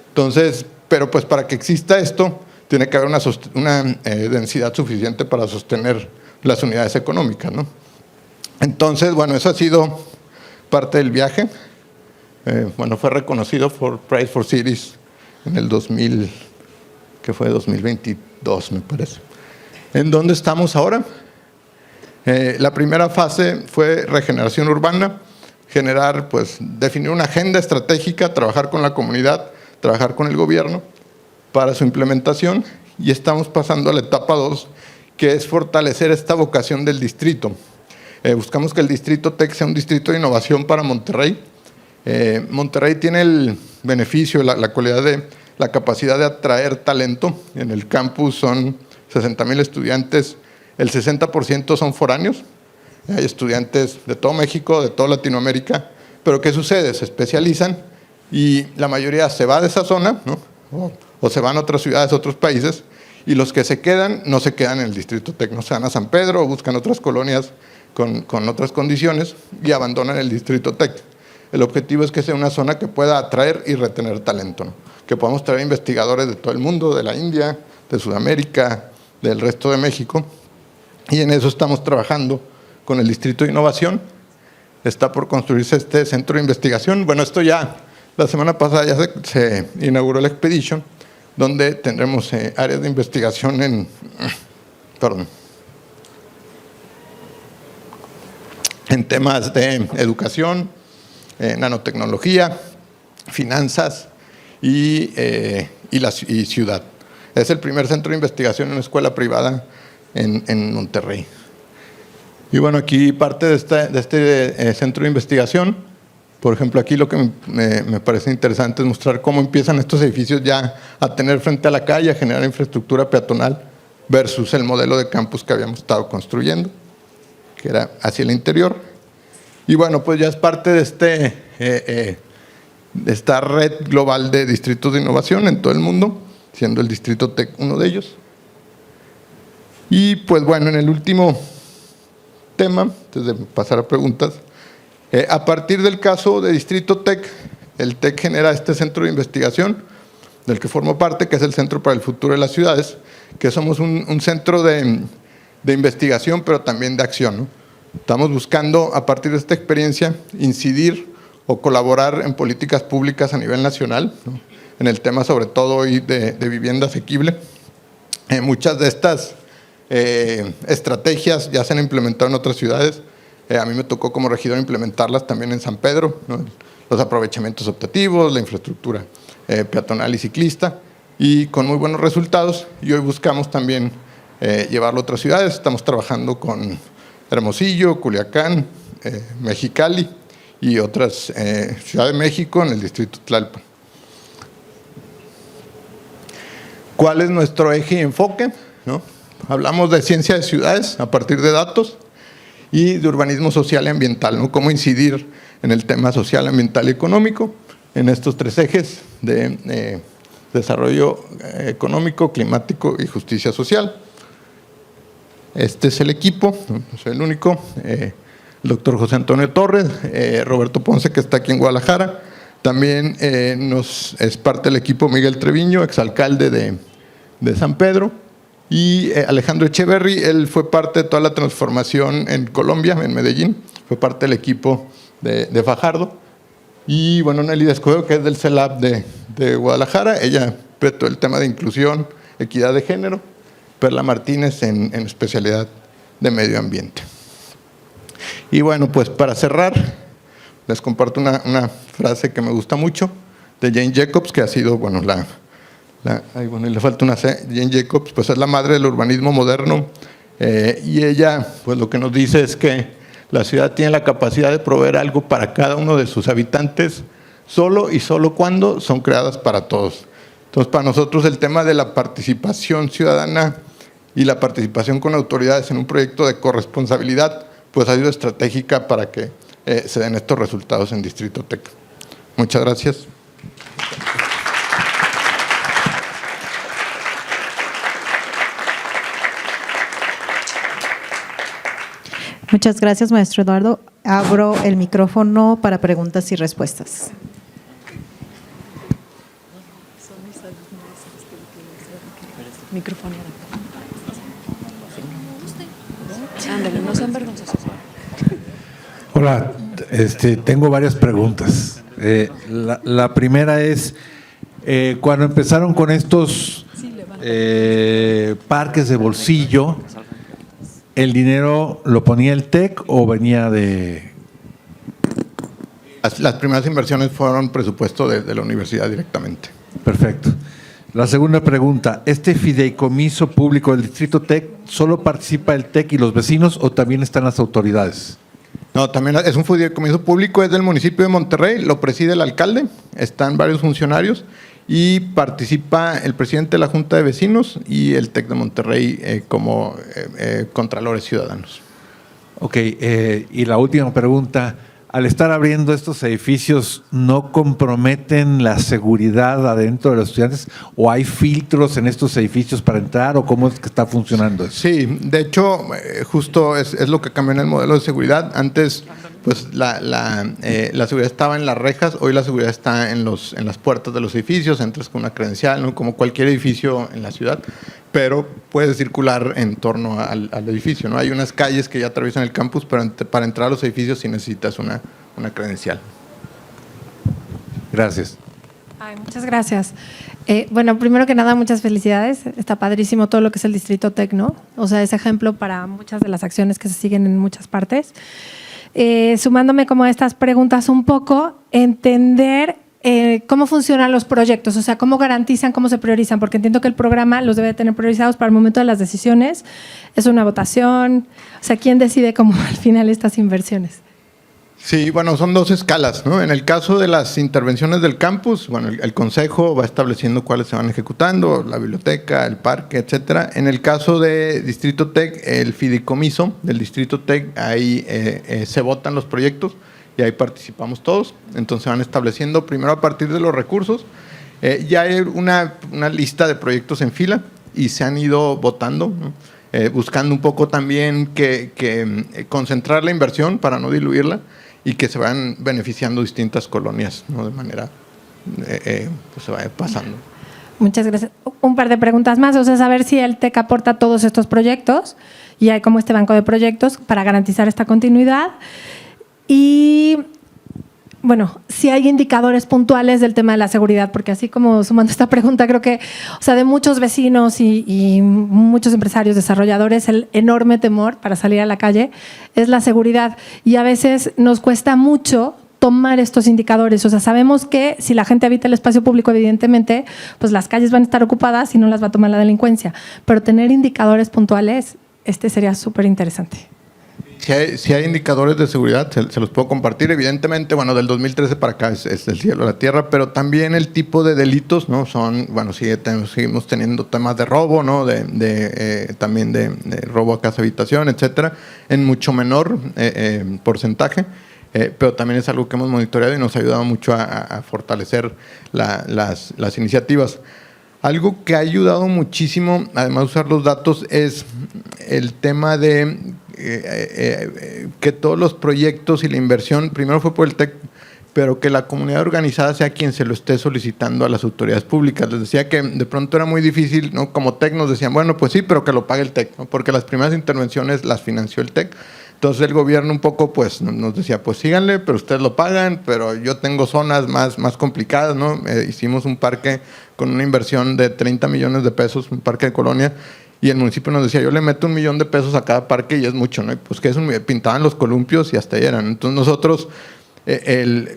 Entonces, pero pues para que exista esto, tiene que haber una densidad suficiente para sostener las unidades económicas, ¿no? Entonces, bueno, eso ha sido parte del viaje. Bueno, fue reconocido por Price for Cities en el 2000, que fue 2022, me parece. ¿En dónde estamos ahora? La primera fase fue regeneración urbana, generar, pues, definir una agenda estratégica, trabajar con la comunidad, trabajar con el gobierno para su implementación, y estamos pasando a la etapa 2, que es fortalecer esta vocación del distrito. Buscamos que el Distrito Tec sea un distrito de innovación para Monterrey. Monterrey tiene el beneficio, la cualidad de la capacidad de atraer talento. En el campus son 60,000 estudiantes, el 60% son foráneos. Hay estudiantes de todo México, de toda Latinoamérica, pero ¿qué sucede? Se especializan y la mayoría se va de esa zona, ¿no? O se van a otras ciudades, a otros países, y los que se quedan no se quedan en el Distrito Tec, no se van a San Pedro o buscan otras colonias con otras condiciones y abandonan el Distrito Tec. El objetivo es que sea una zona que pueda atraer y retener talento, ¿no? Que podamos traer investigadores de todo el mundo, de la India, de Sudamérica, del resto de México, y en eso estamos trabajando con el Distrito de Innovación. Está por construirse este centro de investigación. Bueno, esto ya, la semana pasada ya se inauguró el Expedition, donde tendremos áreas de investigación en temas de educación, nanotecnología, finanzas y ciudad. Es el primer centro de investigación en una escuela privada en Monterrey. Y bueno, aquí parte de este centro de investigación, por ejemplo, aquí lo que me parece interesante es mostrar cómo empiezan estos edificios ya a tener frente a la calle, a generar infraestructura peatonal versus el modelo de campus que habíamos estado construyendo, que era hacia el interior. Y bueno, pues ya es parte de esta red global de distritos de innovación en todo el mundo, siendo el Distrito Tec uno de ellos. Y pues bueno, en el último tema, antes de pasar a preguntas, a partir del caso de Distrito Tec, el TEC genera este centro de investigación del que formo parte, que es el Centro para el Futuro de las Ciudades, que somos un centro de investigación, pero también de acción, ¿no? Estamos buscando, a partir de esta experiencia, incidir o colaborar en políticas públicas a nivel nacional, ¿no? En el tema sobre todo hoy de vivienda asequible. Muchas de estas estrategias ya se han implementado en otras ciudades. A mí me tocó como regidor implementarlas también en San Pedro, ¿no? Los aprovechamientos optativos, la infraestructura peatonal y ciclista, y con muy buenos resultados. Y hoy buscamos también llevarlo a otras ciudades. Estamos trabajando con Hermosillo, Culiacán, Mexicali y otras, Ciudad de México, en el distrito Tlalpan. ¿Cuál es nuestro eje y enfoque? ¿No? Hablamos de ciencia de ciudades a partir de datos y de urbanismo social y ambiental, ¿no? Cómo incidir en el tema social, ambiental y económico en estos tres ejes de desarrollo económico, climático y justicia social. Este es el equipo, no soy el único, el doctor José Antonio Torres, Roberto Ponce, que está aquí en Guadalajara. También es parte del equipo Miguel Treviño, exalcalde de San Pedro, y Alejandro Echeverry. Él fue parte de toda la transformación en Colombia, en Medellín, fue parte del equipo de Fajardo. Y bueno, Nelly Escobedo, que es del CELAP de Guadalajara, ella todo el tema de inclusión, equidad de género. Perla Martínez en especialidad de medio ambiente. Y bueno, pues para cerrar, les comparto una frase que me gusta mucho de Jane Jacobs, que ha sido, bueno, le falta una C. Jane Jacobs, pues es la madre del urbanismo moderno, y ella, pues lo que nos dice es que la ciudad tiene la capacidad de proveer algo para cada uno de sus habitantes, solo y solo cuando son creadas para todos. Entonces, para nosotros el tema de la participación ciudadana y la participación con autoridades en un proyecto de corresponsabilidad, pues ha sido estratégica para que se den estos resultados en Distrito Tec. Muchas gracias. Muchas gracias, maestro Eduardo. Abro el micrófono para preguntas y respuestas. Micrófono. Ándale, no sean vergonzosos. Hola, tengo varias preguntas. La primera es, cuando empezaron con estos parques de bolsillo, ¿el dinero lo ponía el TEC o venía de...? Las primeras inversiones fueron presupuesto de la universidad directamente. Perfecto. La segunda pregunta, ¿este fideicomiso público del Distrito TEC solo participa el TEC y los vecinos o también están las autoridades? No, también es un fideicomiso público, es del municipio de Monterrey, lo preside el alcalde, están varios funcionarios y participa el presidente de la Junta de Vecinos y el TEC de Monterrey como contralores ciudadanos. Ok, y la última pregunta, al estar abriendo estos edificios, ¿no comprometen la seguridad adentro de los estudiantes o hay filtros en estos edificios para entrar o cómo es que está funcionando eso? Sí, de hecho, justo es lo que cambió en el modelo de seguridad. Antes, pues la seguridad estaba en las rejas, hoy la seguridad está en las puertas de los edificios, entras con una credencial, ¿no? Como cualquier edificio en la ciudad, pero puedes circular en torno al edificio, ¿no? Hay unas calles que ya atraviesan el campus, pero para entrar a los edificios sí necesitas una credencial. Gracias. Ay, muchas gracias. Bueno, primero que nada, muchas felicidades. Está padrísimo todo lo que es el Distrito Tec, ¿no? O sea, es ejemplo para muchas de las acciones que se siguen en muchas partes. Sumándome como a estas preguntas un poco, entender cómo funcionan los proyectos, o sea, cómo garantizan, cómo se priorizan, porque entiendo que el programa los debe tener priorizados para el momento de las decisiones. Es una votación, o sea, ¿quién decide cómo al final estas inversiones? Sí, bueno, son dos escalas, ¿no? En el caso de las intervenciones del campus, bueno, el consejo va estableciendo cuáles se van ejecutando, la biblioteca, el parque, etcétera. En el caso de Distrito Tec, el fideicomiso del Distrito Tec, ahí se votan los proyectos y ahí participamos todos. Entonces van estableciendo primero a partir de los recursos. Ya hay una lista de proyectos en fila y se han ido votando, ¿no? Buscando un poco también que concentrar la inversión para no diluirla y que se vayan beneficiando distintas colonias, ¿no? De manera, pues se vaya pasando. Muchas gracias. Un par de preguntas más, o sea, saber si el TEC aporta todos estos proyectos y hay como este banco de proyectos para garantizar esta continuidad. Y, bueno, si hay indicadores puntuales del tema de la seguridad, porque así como sumando esta pregunta, creo que, o sea, de muchos vecinos y muchos empresarios, desarrolladores, el enorme temor para salir a la calle es la seguridad. Y a veces nos cuesta mucho tomar estos indicadores. O sea, sabemos que si la gente habita el espacio público, evidentemente, pues las calles van a estar ocupadas y no las va a tomar la delincuencia. Pero tener indicadores puntuales, sería súper interesante. Si hay indicadores de seguridad, se los puedo compartir. Evidentemente, bueno, del 2013 para acá es el cielo, la tierra, pero también el tipo de delitos, ¿no? Son, bueno, seguimos teniendo temas de robo, ¿no? También de robo a casa, habitación, etcétera, en mucho menor porcentaje. Pero también es algo que hemos monitoreado y nos ha ayudado mucho a fortalecer las iniciativas. Algo que ha ayudado muchísimo, además de usar los datos, es el tema de que todos los proyectos y la inversión, primero fue por el TEC, pero que la comunidad organizada sea quien se lo esté solicitando a las autoridades públicas. Les decía que de pronto era muy difícil, ¿no? Como TEC nos decían, bueno, pues sí, pero que lo pague el TEC, ¿no? Porque las primeras intervenciones las financió el TEC. Entonces el gobierno un poco pues nos decía, pues síganle, pero ustedes lo pagan, pero yo tengo zonas más complicadas, ¿no? Hicimos un parque con una inversión de 30 millones de pesos, un parque de colonia, y el municipio nos decía, yo le meto $1 millón de pesos a cada parque y es mucho, ¿no? Y pues que eso, pintaban los columpios y hasta ahí eran. Entonces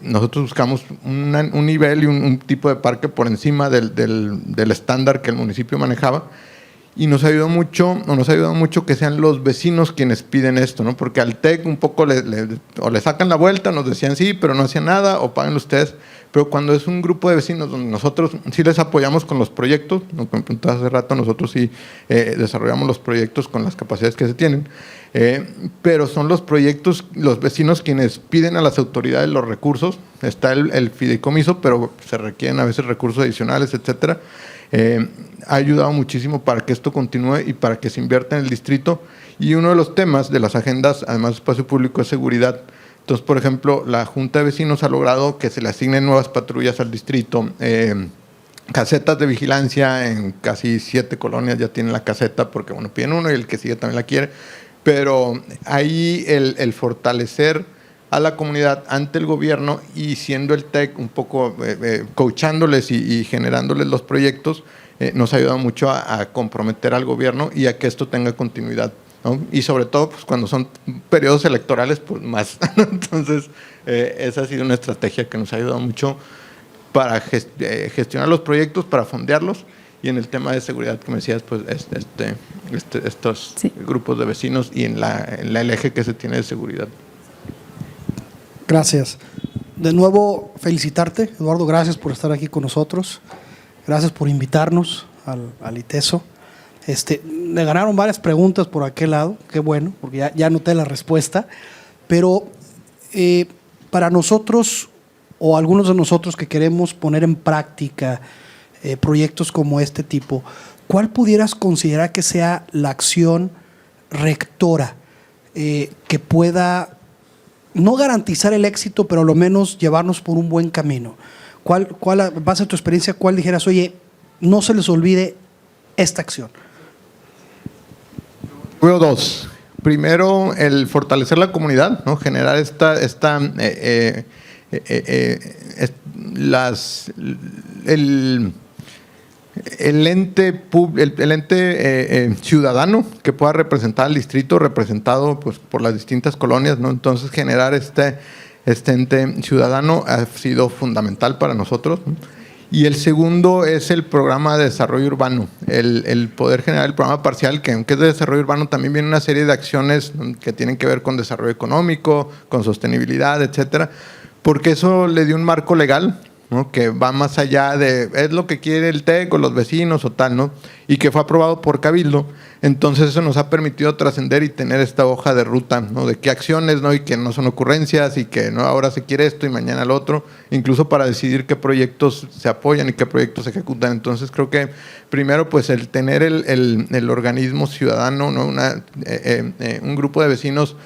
nosotros buscamos un nivel y un tipo de parque por encima del estándar que el municipio manejaba. Y nos ha ayudado mucho que sean los vecinos quienes piden esto, ¿no? Porque al TEC un poco o le sacan la vuelta, nos decían sí, pero no hacían nada, o paguen ustedes. Pero cuando es un grupo de vecinos donde nosotros sí les apoyamos con los proyectos, ¿no? Como preguntabas hace rato, nosotros sí desarrollamos los proyectos con las capacidades que se tienen, pero son los proyectos, los vecinos quienes piden a las autoridades los recursos. Está el fideicomiso, pero se requieren a veces recursos adicionales, etcétera. Ha ayudado muchísimo para que esto continúe y para que se invierta en el distrito. Y uno de los temas de las agendas, además de espacio público, es seguridad. Entonces, por ejemplo, la Junta de Vecinos ha logrado que se le asignen nuevas patrullas al distrito, casetas de vigilancia en casi 7 colonias ya tienen la caseta, porque bueno, piden uno y el que sigue también la quiere. Pero ahí el fortalecer a la comunidad ante el gobierno y siendo el TEC un poco coachándoles y generándoles los proyectos, nos ha ayudado mucho a comprometer al gobierno y a que esto tenga continuidad, ¿no? Y sobre todo pues, cuando son periodos electorales, pues más. Entonces, esa ha sido una estrategia que nos ha ayudado mucho para gestionar los proyectos, para fondearlos. Y en el tema de seguridad que me decías, pues estos sí, grupos de vecinos y en el eje que se tiene de seguridad. Gracias. De nuevo, felicitarte, Eduardo, gracias por estar aquí con nosotros. Gracias por invitarnos al ITESO. Le ganaron varias preguntas por aquel lado, qué bueno, porque ya noté la respuesta. Pero para nosotros, o algunos de nosotros que queremos poner en práctica proyectos como este tipo, ¿cuál pudieras considerar que sea la acción rectora que pueda no garantizar el éxito, pero a lo menos llevarnos por un buen camino? ¿Cuál, base a tu experiencia, cuál dijeras, oye, no se les olvide esta acción? Veo dos. Primero, el fortalecer la comunidad, ¿no? Generar el ente ciudadano que pueda representar al distrito, representado pues, por las distintas colonias, ¿no? Entonces, generar este ente ciudadano ha sido fundamental para nosotros, ¿no? Y el segundo es el programa de desarrollo urbano, el poder generar el programa parcial, que aunque es de desarrollo urbano, también viene una serie de acciones que tienen que ver con desarrollo económico, con sostenibilidad, etcétera, porque eso le dio un marco legal, ¿no? Que va más allá de es lo que quiere el TEC o los vecinos o tal, ¿no? Y que fue aprobado por Cabildo. Entonces eso nos ha permitido trascender y tener esta hoja de ruta, ¿no? De qué acciones, ¿no? Y que no son ocurrencias y que no ahora se quiere esto y mañana lo otro, incluso para decidir qué proyectos se apoyan y qué proyectos se ejecutan. Entonces creo que primero pues el tener el organismo ciudadano, ¿no? Un grupo de vecinos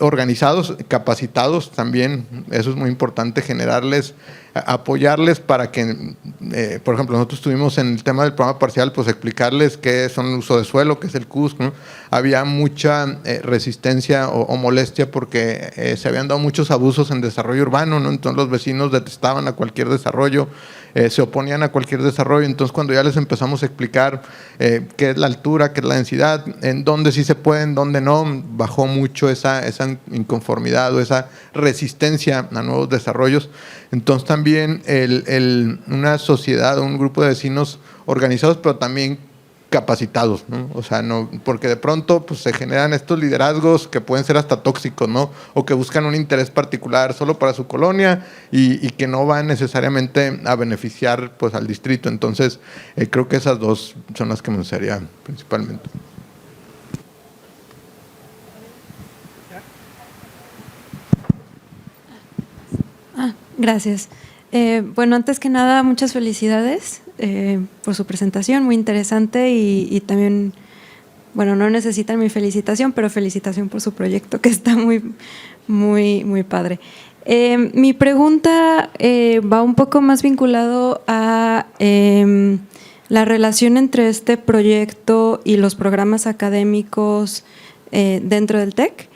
organizados, capacitados también, eso es muy importante, generarles apoyarles para que, por ejemplo, nosotros estuvimos en el tema del programa parcial, pues explicarles qué son el uso de suelo, qué es el CUSC, ¿no? Había mucha resistencia o molestia porque se habían dado muchos abusos en desarrollo urbano, ¿no? Entonces los vecinos detestaban a cualquier desarrollo, se oponían a cualquier desarrollo. Entonces cuando ya les empezamos a explicar qué es la altura, qué es la densidad, en dónde sí se puede, en dónde no, bajó mucho esa inconformidad o esa resistencia a nuevos desarrollos. Entonces también una sociedad, un grupo de vecinos organizados, pero también capacitados, ¿no? O sea, no, porque de pronto pues, se generan estos liderazgos que pueden ser hasta tóxicos, ¿no? O que buscan un interés particular solo para su colonia y que no van necesariamente a beneficiar pues, al distrito. Entonces, creo que esas dos son las que me gustaría principalmente. Gracias. Bueno, antes que nada, muchas felicidades por su presentación, muy interesante y también, bueno, no necesitan mi felicitación, pero felicitación por su proyecto que está muy padre. Mi pregunta va un poco más vinculado a la relación entre este proyecto y los programas académicos dentro del TEC.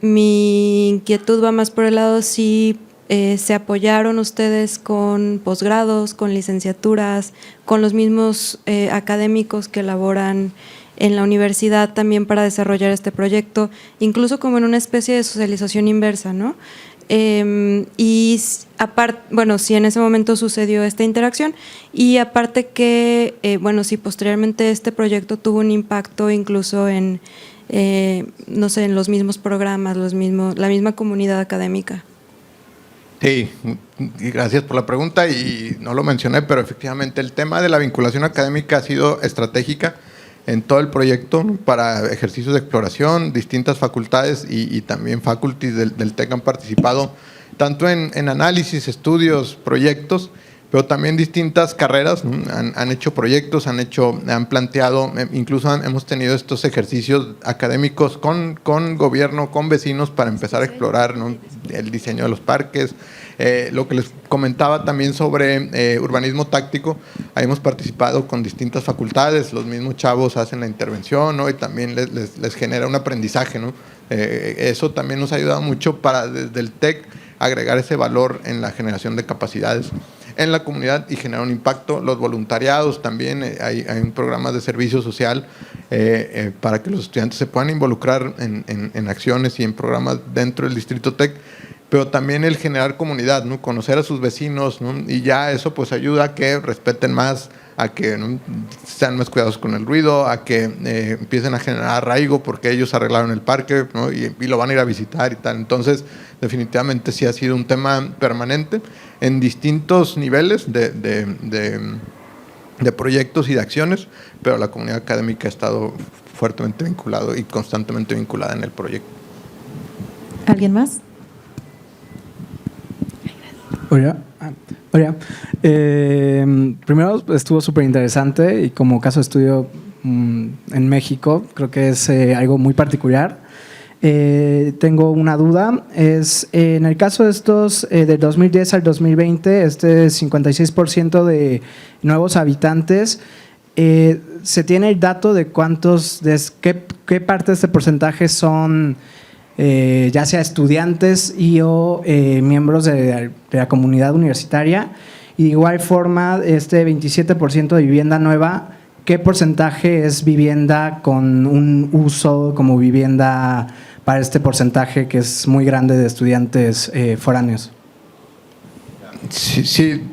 Mi inquietud va más por el lado si se apoyaron ustedes con posgrados, con licenciaturas, con los mismos académicos que elaboran en la universidad también para desarrollar este proyecto, incluso como en una especie de socialización inversa, ¿no? Y aparte, bueno, si en ese momento sucedió esta interacción y aparte que, bueno, si posteriormente este proyecto tuvo un impacto incluso en, no sé, en los mismos programas, la misma comunidad académica. Sí, y gracias por la pregunta y no lo mencioné, pero efectivamente el tema de la vinculación académica ha sido estratégica en todo el proyecto, ¿no? Para ejercicios de exploración, distintas facultades y también faculties del TEC han participado tanto en análisis, estudios, proyectos, pero también distintas carreras, ¿no? Han hecho proyectos, han planteado, incluso hemos tenido estos ejercicios académicos con gobierno, con vecinos para empezar a explorar, ¿no? El diseño de los parques. Lo que les comentaba también sobre urbanismo táctico, ahí hemos participado con distintas facultades, los mismos chavos hacen la intervención, ¿no? Y también les genera un aprendizaje, ¿no? Eso también nos ha ayudado mucho para desde el TEC agregar ese valor en la generación de capacidades en la comunidad y generar un impacto. Los voluntariados también, hay un programa de servicio social para que los estudiantes se puedan involucrar en acciones y en programas dentro del Distrito TEC, pero también el generar comunidad, ¿no? Conocer a sus vecinos, ¿no? Y ya eso pues ayuda a que respeten más, a que, ¿no? sean más cuidadosos con el ruido, a que empiecen a generar arraigo porque ellos arreglaron el parque, ¿no? y lo van a ir a visitar y tal. Entonces, definitivamente sí ha sido un tema permanente en distintos niveles de proyectos y de acciones, pero la comunidad académica ha estado fuertemente vinculado y constantemente vinculada en el proyecto. ¿Alguien más? Hola. Primero estuvo súper interesante y como caso de estudio en México, creo que es algo muy particular. Tengo una duda, es en el caso de estos del 2010 al 2020, este 56% de nuevos habitantes, ¿se tiene el dato de cuántos, qué parte de este porcentaje son ya sea estudiantes y o miembros de la comunidad universitaria? Y de igual forma, este 27% de vivienda nueva, ¿qué porcentaje es vivienda con un uso como vivienda para este porcentaje que es muy grande de estudiantes foráneos? Sí,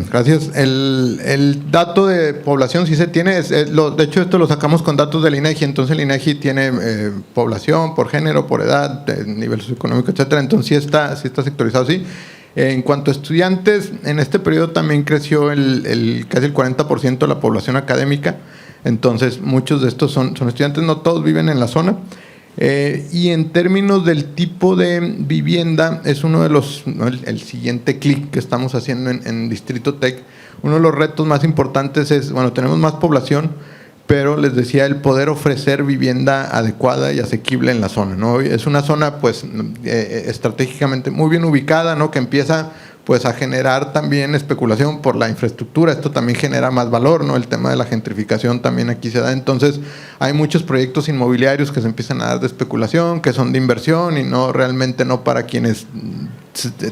gracias. El dato de población sí se tiene, de hecho esto lo sacamos con datos del INEGI, entonces el INEGI tiene población por género, por edad, nivel socioeconómico, etcétera, entonces sí está sectorizado, sí. En cuanto a estudiantes, en este periodo también creció casi el 40% de la población académica, entonces muchos de estos son estudiantes, no todos viven en la zona. Y en términos del tipo de vivienda, es uno de los, ¿no? el siguiente clic que estamos haciendo en Distrito TEC. Uno de los retos más importantes es, bueno, tenemos más población, pero les decía, el poder ofrecer vivienda adecuada y asequible en la zona, ¿no? Es una zona, pues, estratégicamente muy bien ubicada, ¿no? Que empieza pues a generar también especulación por la infraestructura. Esto también genera más valor, ¿no? El tema de la gentrificación también aquí se da. Entonces, hay muchos proyectos inmobiliarios que se empiezan a dar de especulación, que son de inversión y no realmente no para quienes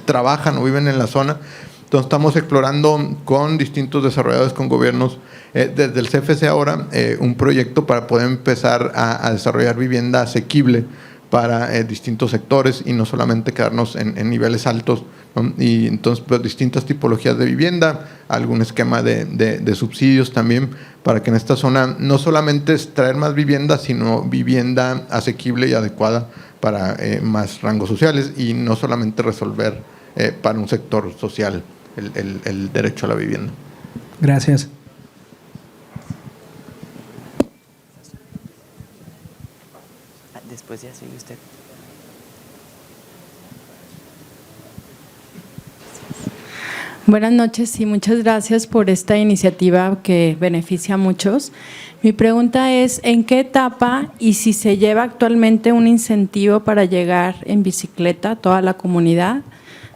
trabajan o viven en la zona. Entonces, estamos explorando con distintos desarrolladores, con gobiernos, desde el CFC ahora, un proyecto para poder empezar a desarrollar vivienda asequible para distintos sectores y no solamente quedarnos en niveles altos, ¿no? Y entonces, pues, distintas tipologías de vivienda, algún esquema de subsidios también, para que en esta zona no solamente es traer más vivienda, sino vivienda asequible y adecuada para más rangos sociales y no solamente resolver para un sector social el derecho a la vivienda. Gracias. Después ya sigue usted. Buenas noches y muchas gracias por esta iniciativa que beneficia a muchos. Mi pregunta es, ¿en qué etapa y si se lleva actualmente un incentivo para llegar en bicicleta a toda la comunidad?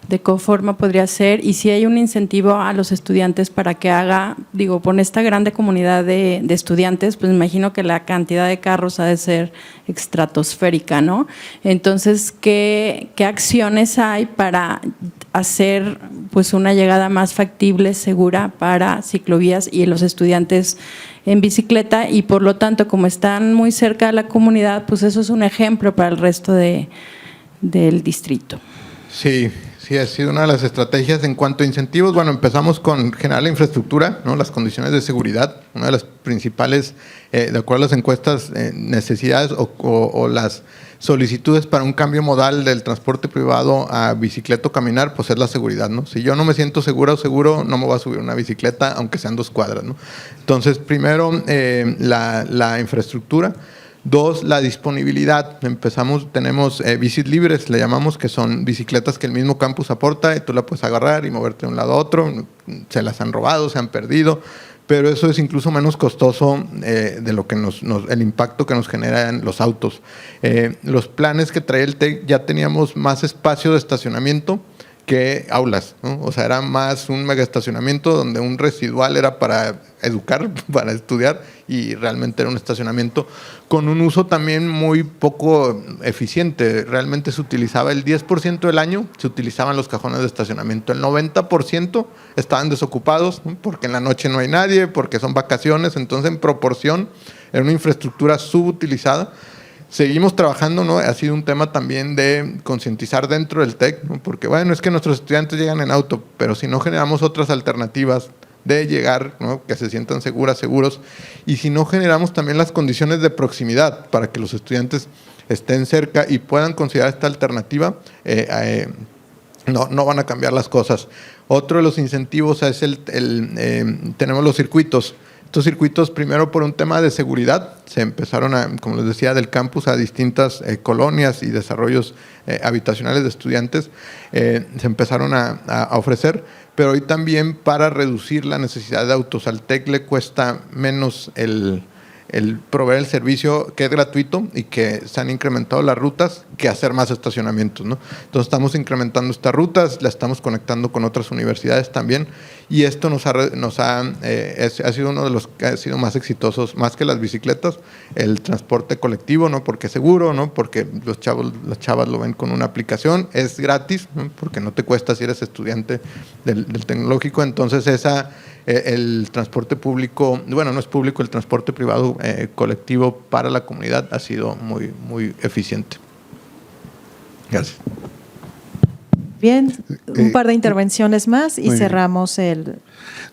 ¿De qué forma podría ser? Y si hay un incentivo a los estudiantes para que haga, digo, por esta grande comunidad de estudiantes, pues me imagino que la cantidad de carros ha de ser estratosférica, ¿no? Entonces, ¿qué acciones hay para hacer pues una llegada más factible, segura para ciclovías y los estudiantes en bicicleta? Y por lo tanto, como están muy cerca de la comunidad, pues eso es un ejemplo para el resto del distrito. Sí, sí, ha sido una de las estrategias. En cuanto a incentivos, bueno, empezamos con generar la infraestructura, ¿no? Las condiciones de seguridad, una de las principales, de acuerdo a las encuestas, necesidades o las solicitudes para un cambio modal del transporte privado a bicicleta o caminar, pues es la seguridad, ¿no? Si yo no me siento segura o seguro, no me voy a subir una bicicleta, aunque sean 2 cuadras, ¿no? Entonces, primero, la infraestructura. 2, la disponibilidad. Tenemos bicis libres, le llamamos, que son bicicletas que el mismo campus aporta y tú la puedes agarrar y moverte de un lado a otro. Se las han robado, se han perdido, pero eso es incluso menos costoso de lo que el impacto que nos generan los autos. Los planes que trae el TEC, ya teníamos más espacio de estacionamiento que aulas, ¿no? O sea, era más un mega estacionamiento donde un residual era para educar, para estudiar, y realmente era un estacionamiento con un uso también muy poco eficiente. Realmente se utilizaba el 10% del año, se utilizaban los cajones de estacionamiento. El 90% estaban desocupados, ¿no? Porque en la noche no hay nadie, porque son vacaciones. Entonces, en proporción, era una infraestructura subutilizada. Seguimos trabajando, ¿no? Ha sido un tema también de concientizar dentro del TEC, ¿no? Porque, bueno, es que nuestros estudiantes llegan en auto, pero si no generamos otras alternativas de llegar, ¿no? Que se sientan seguros, y si no generamos también las condiciones de proximidad para que los estudiantes estén cerca y puedan considerar esta alternativa, no van a cambiar las cosas. Otro de los incentivos es tenemos los circuitos. Estos circuitos, primero por un tema de seguridad, se empezaron como les decía, del campus a distintas colonias y desarrollos habitacionales de estudiantes, se empezaron a ofrecer, pero hoy también para reducir la necesidad de autos. Al TEC le cuesta menos el proveer el servicio, que es gratuito y que se han incrementado las rutas, que hacer más estacionamientos, ¿no? Entonces estamos incrementando estas rutas, las estamos conectando con otras universidades también, y esto ha sido uno de los que ha sido más exitosos, más que las bicicletas, el transporte colectivo, ¿no? Porque es seguro, ¿no? Porque las chavas lo ven con una aplicación, es gratis, ¿no? Porque no te cuesta si eres estudiante del tecnológico. Entonces el transporte público, bueno, no es público, el transporte privado colectivo para la comunidad ha sido muy, muy eficiente. Gracias. Bien, un par de intervenciones más y cerramos el…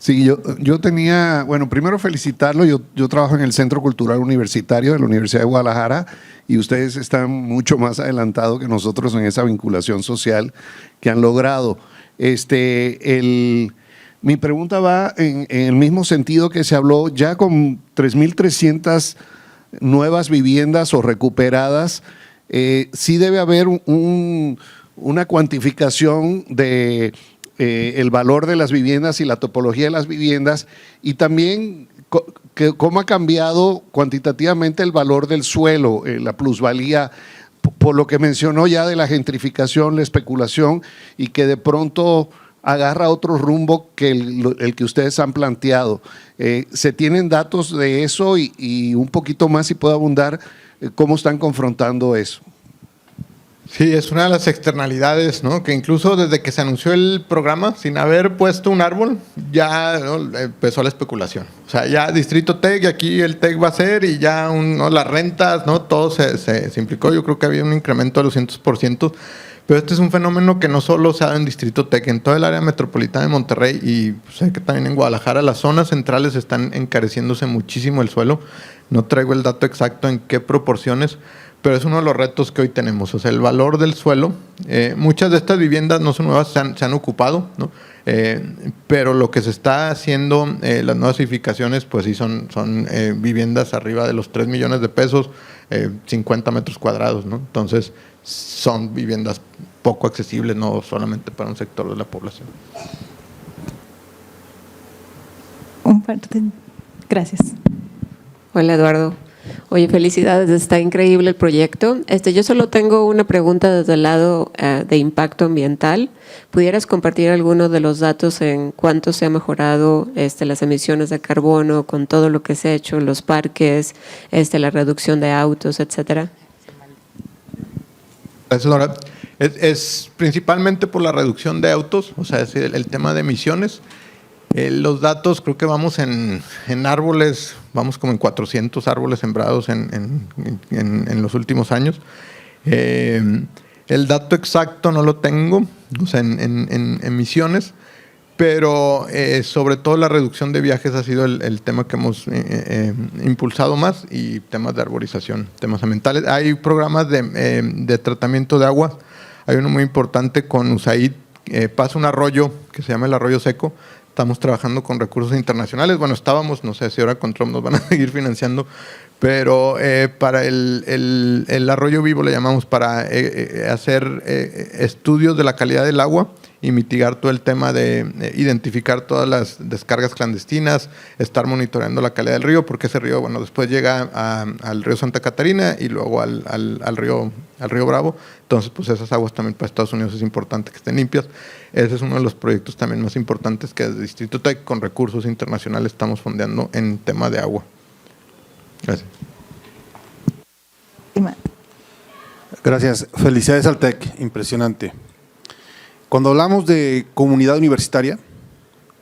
Sí, yo tenía, bueno, primero felicitarlo, yo trabajo en el Centro Cultural Universitario de la Universidad de Guadalajara y ustedes están mucho más adelantados que nosotros en esa vinculación social que han logrado. Mi pregunta va en el mismo sentido que se habló, ya con 3.300 nuevas viviendas o recuperadas, sí debe haber una cuantificación de el valor de las viviendas y la topología de las viviendas, y también cómo ha cambiado cuantitativamente el valor del suelo, la plusvalía, por lo que mencionó ya de la gentrificación, la especulación, y que de pronto agarra otro rumbo que el que ustedes han planteado. ¿Se tienen datos de eso y un poquito más, si puedo abundar, cómo están confrontando eso? Sí, es una de las externalidades, ¿no? Que incluso desde que se anunció el programa, sin haber puesto un árbol, ya, ¿no?, empezó la especulación. O sea, ya Distrito Tec, y aquí el Tec va a ser, y ya ¿no?, las rentas, ¿no?, todo se implicó. Yo creo que había un incremento de 200%. Pero este es un fenómeno que no solo se ha dado en Distrito Tec, en toda el área metropolitana de Monterrey, y sé que también en Guadalajara, las zonas centrales están encareciéndose muchísimo el suelo. No traigo el dato exacto en qué proporciones, pero es uno de los retos que hoy tenemos. O sea, el valor del suelo. Muchas de estas viviendas no son nuevas, se han ocupado, ¿no? Pero lo que se está haciendo, las nuevas edificaciones, pues sí son viviendas arriba de los 3 millones de pesos, 50 metros cuadrados, ¿no? Entonces, son viviendas poco accesibles, no solamente para un sector de la población. Gracias. Hola, Eduardo. Oye, felicidades, está increíble el proyecto. Yo solo tengo una pregunta desde el lado de impacto ambiental. ¿Pudieras compartir algunos de los datos en cuánto se ha mejorado las emisiones de carbono con todo lo que se ha hecho en los parques, la reducción de autos, etcétera? Gracias, Laura. Es principalmente por la reducción de autos, o sea, es el tema de emisiones. Los datos, creo que vamos en árboles, vamos como en 400 árboles sembrados en los últimos años. El dato exacto no lo tengo, o sea, en emisiones, pero sobre todo la reducción de viajes ha sido el tema que hemos impulsado más, y temas de arborización, temas ambientales. Hay programas de tratamiento de agua. Hay uno muy importante con USAID, pasa un arroyo que se llama el Arroyo Seco. Estamos trabajando con recursos internacionales. Bueno, estábamos, no sé si ahora con Trump nos van a seguir financiando, pero para el arroyo vivo le llamamos, para hacer estudios de la calidad del agua y mitigar todo el tema de identificar todas las descargas clandestinas, estar monitoreando la calidad del río, porque ese río, bueno, después llega al río Santa Catarina y luego al río Bravo. Entonces, pues esas aguas también para Estados Unidos es importante que estén limpias. Ese es uno de los proyectos también más importantes que desde Distrito Tec, con recursos internacionales, estamos fondeando en tema de agua. Gracias. Gracias. Felicidades al TEC, impresionante. Cuando hablamos de comunidad universitaria,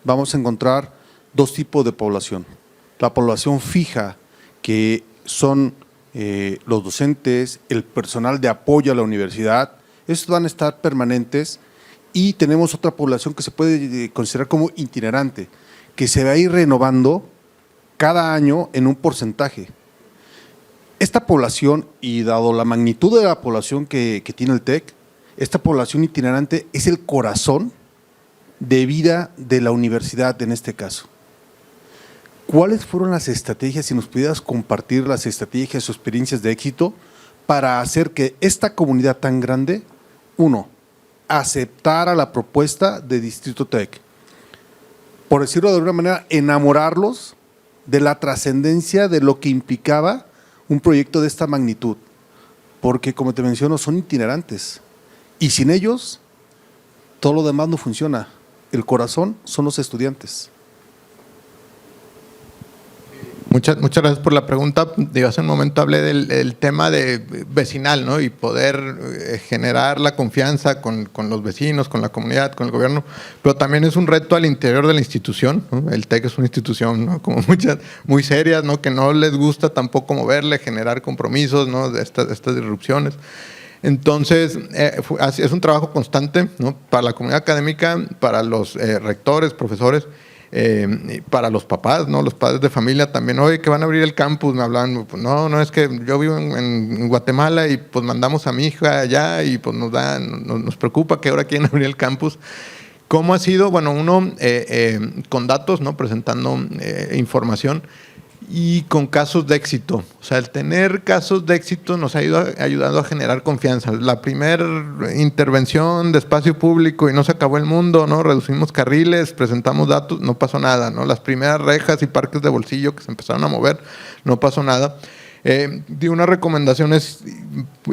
vamos a encontrar dos tipos de población. La población fija, que son los docentes, el personal de apoyo a la universidad, estos van a estar permanentes, y tenemos otra población que se puede considerar como itinerante, que se va a ir renovando cada año en un porcentaje. Esta población, y dado la magnitud de la población que tiene el TEC, esta población itinerante es el corazón de vida de la universidad en este caso. ¿Cuáles fueron las estrategias, si nos pudieras compartir las estrategias o experiencias de éxito para hacer que esta comunidad tan grande, uno, aceptara la propuesta de Distrito Tec? Por decirlo de alguna manera, enamorarlos de la trascendencia de lo que implicaba un proyecto de esta magnitud, porque como te menciono, son itinerantes, y sin ellos todo lo demás no funciona. El corazón son los estudiantes. Muchas gracias por la pregunta. Hace un momento hablé del tema de vecinal, ¿no? Y poder generar la confianza con los vecinos, con la comunidad, con el gobierno, pero también es un reto al interior de la institución, ¿no? El TEC es una institución, ¿no?, como muchas, muy serias, ¿no?, que no les gusta tampoco moverle, generar compromisos, ¿no?, de estas disrupciones. Entonces, es un trabajo constante, ¿no?, para la comunidad académica, para los rectores, profesores, para los papás, ¿no?, los padres de familia también. Oye, que van a abrir el campus, me hablan, pues no, es que yo vivo en Guatemala y pues mandamos a mi hija allá y pues nos preocupa que ahora quieren abrir el campus. ¿Cómo ha sido? Bueno, uno con datos, ¿no?, presentando información, y con casos de éxito. O sea, el tener casos de éxito nos ha ayudado a generar confianza. La primera intervención de espacio público y no se acabó el mundo, ¿no? Reducimos carriles, presentamos datos, no pasó nada, ¿no? Las primeras rejas y parques de bolsillo que se empezaron a mover, no pasó nada. Di unas recomendaciones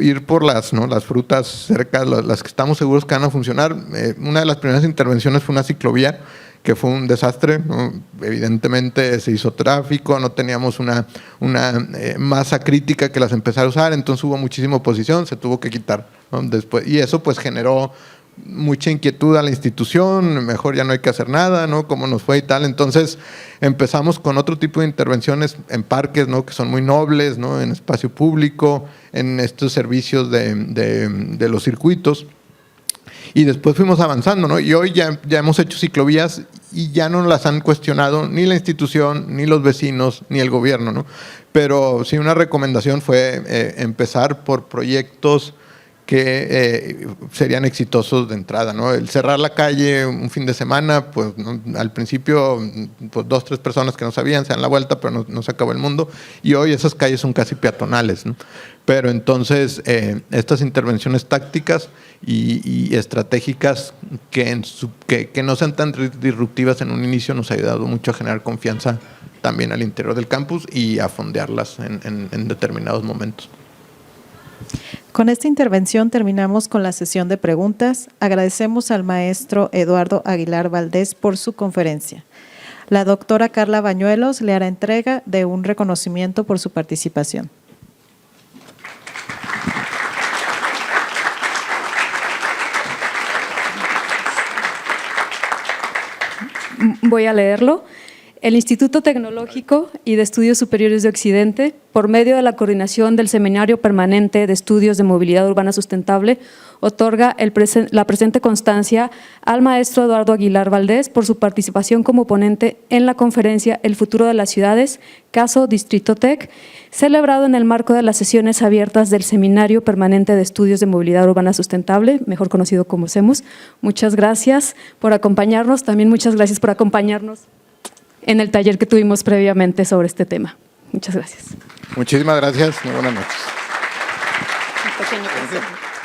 ir por las frutas cerca, las que estamos seguros que van a funcionar. Una de las primeras intervenciones fue una ciclovía, que fue un desastre, ¿no? Evidentemente se hizo tráfico, no teníamos una masa crítica que las empezara a usar, entonces hubo muchísima oposición, se tuvo que quitar, ¿no? Después, y eso pues generó mucha inquietud a la institución, mejor ya no hay que hacer nada, ¿no? Cómo nos fue y tal. Entonces empezamos con otro tipo de intervenciones en parques, ¿no? Que son muy nobles, ¿no? En espacio público, en estos servicios de los circuitos. Y después fuimos avanzando, ¿no? Y hoy ya hemos hecho ciclovías y ya no las han cuestionado ni la institución, ni los vecinos, ni el gobierno, ¿no? Pero sí, una recomendación fue empezar por proyectos que serían exitosos de entrada, ¿no? El cerrar la calle un fin de semana, pues ¿no? Al principio, pues 2, 3 personas que no sabían se dan la vuelta, pero no se acabó el mundo. Y hoy esas calles son casi peatonales, ¿no? Pero entonces estas intervenciones tácticas y estratégicas que no sean tan disruptivas en un inicio nos ha ayudado mucho a generar confianza también al interior del campus y a fondearlas en determinados momentos. Con esta intervención terminamos con la sesión de preguntas. Agradecemos al maestro Eduardo Aguilar Valdés por su conferencia. La doctora Carla Bañuelos le hará entrega de un reconocimiento por su participación. Voy a leerlo. El Instituto Tecnológico y de Estudios Superiores de Occidente, por medio de la coordinación del Seminario Permanente de Estudios de Movilidad Urbana Sustentable, otorga la presente constancia al maestro Eduardo Aguilar Valdés por su participación como ponente en la conferencia El futuro de las ciudades, caso Distrito Tec, celebrado en el marco de las sesiones abiertas del Seminario Permanente de Estudios de Movilidad Urbana Sustentable, mejor conocido como SEMUS. Muchas gracias por acompañarnos, también muchas gracias por acompañarnos en el taller que tuvimos previamente sobre este tema. Muchas gracias. Muchísimas gracias. Muy buenas noches. Un pequeño consejo.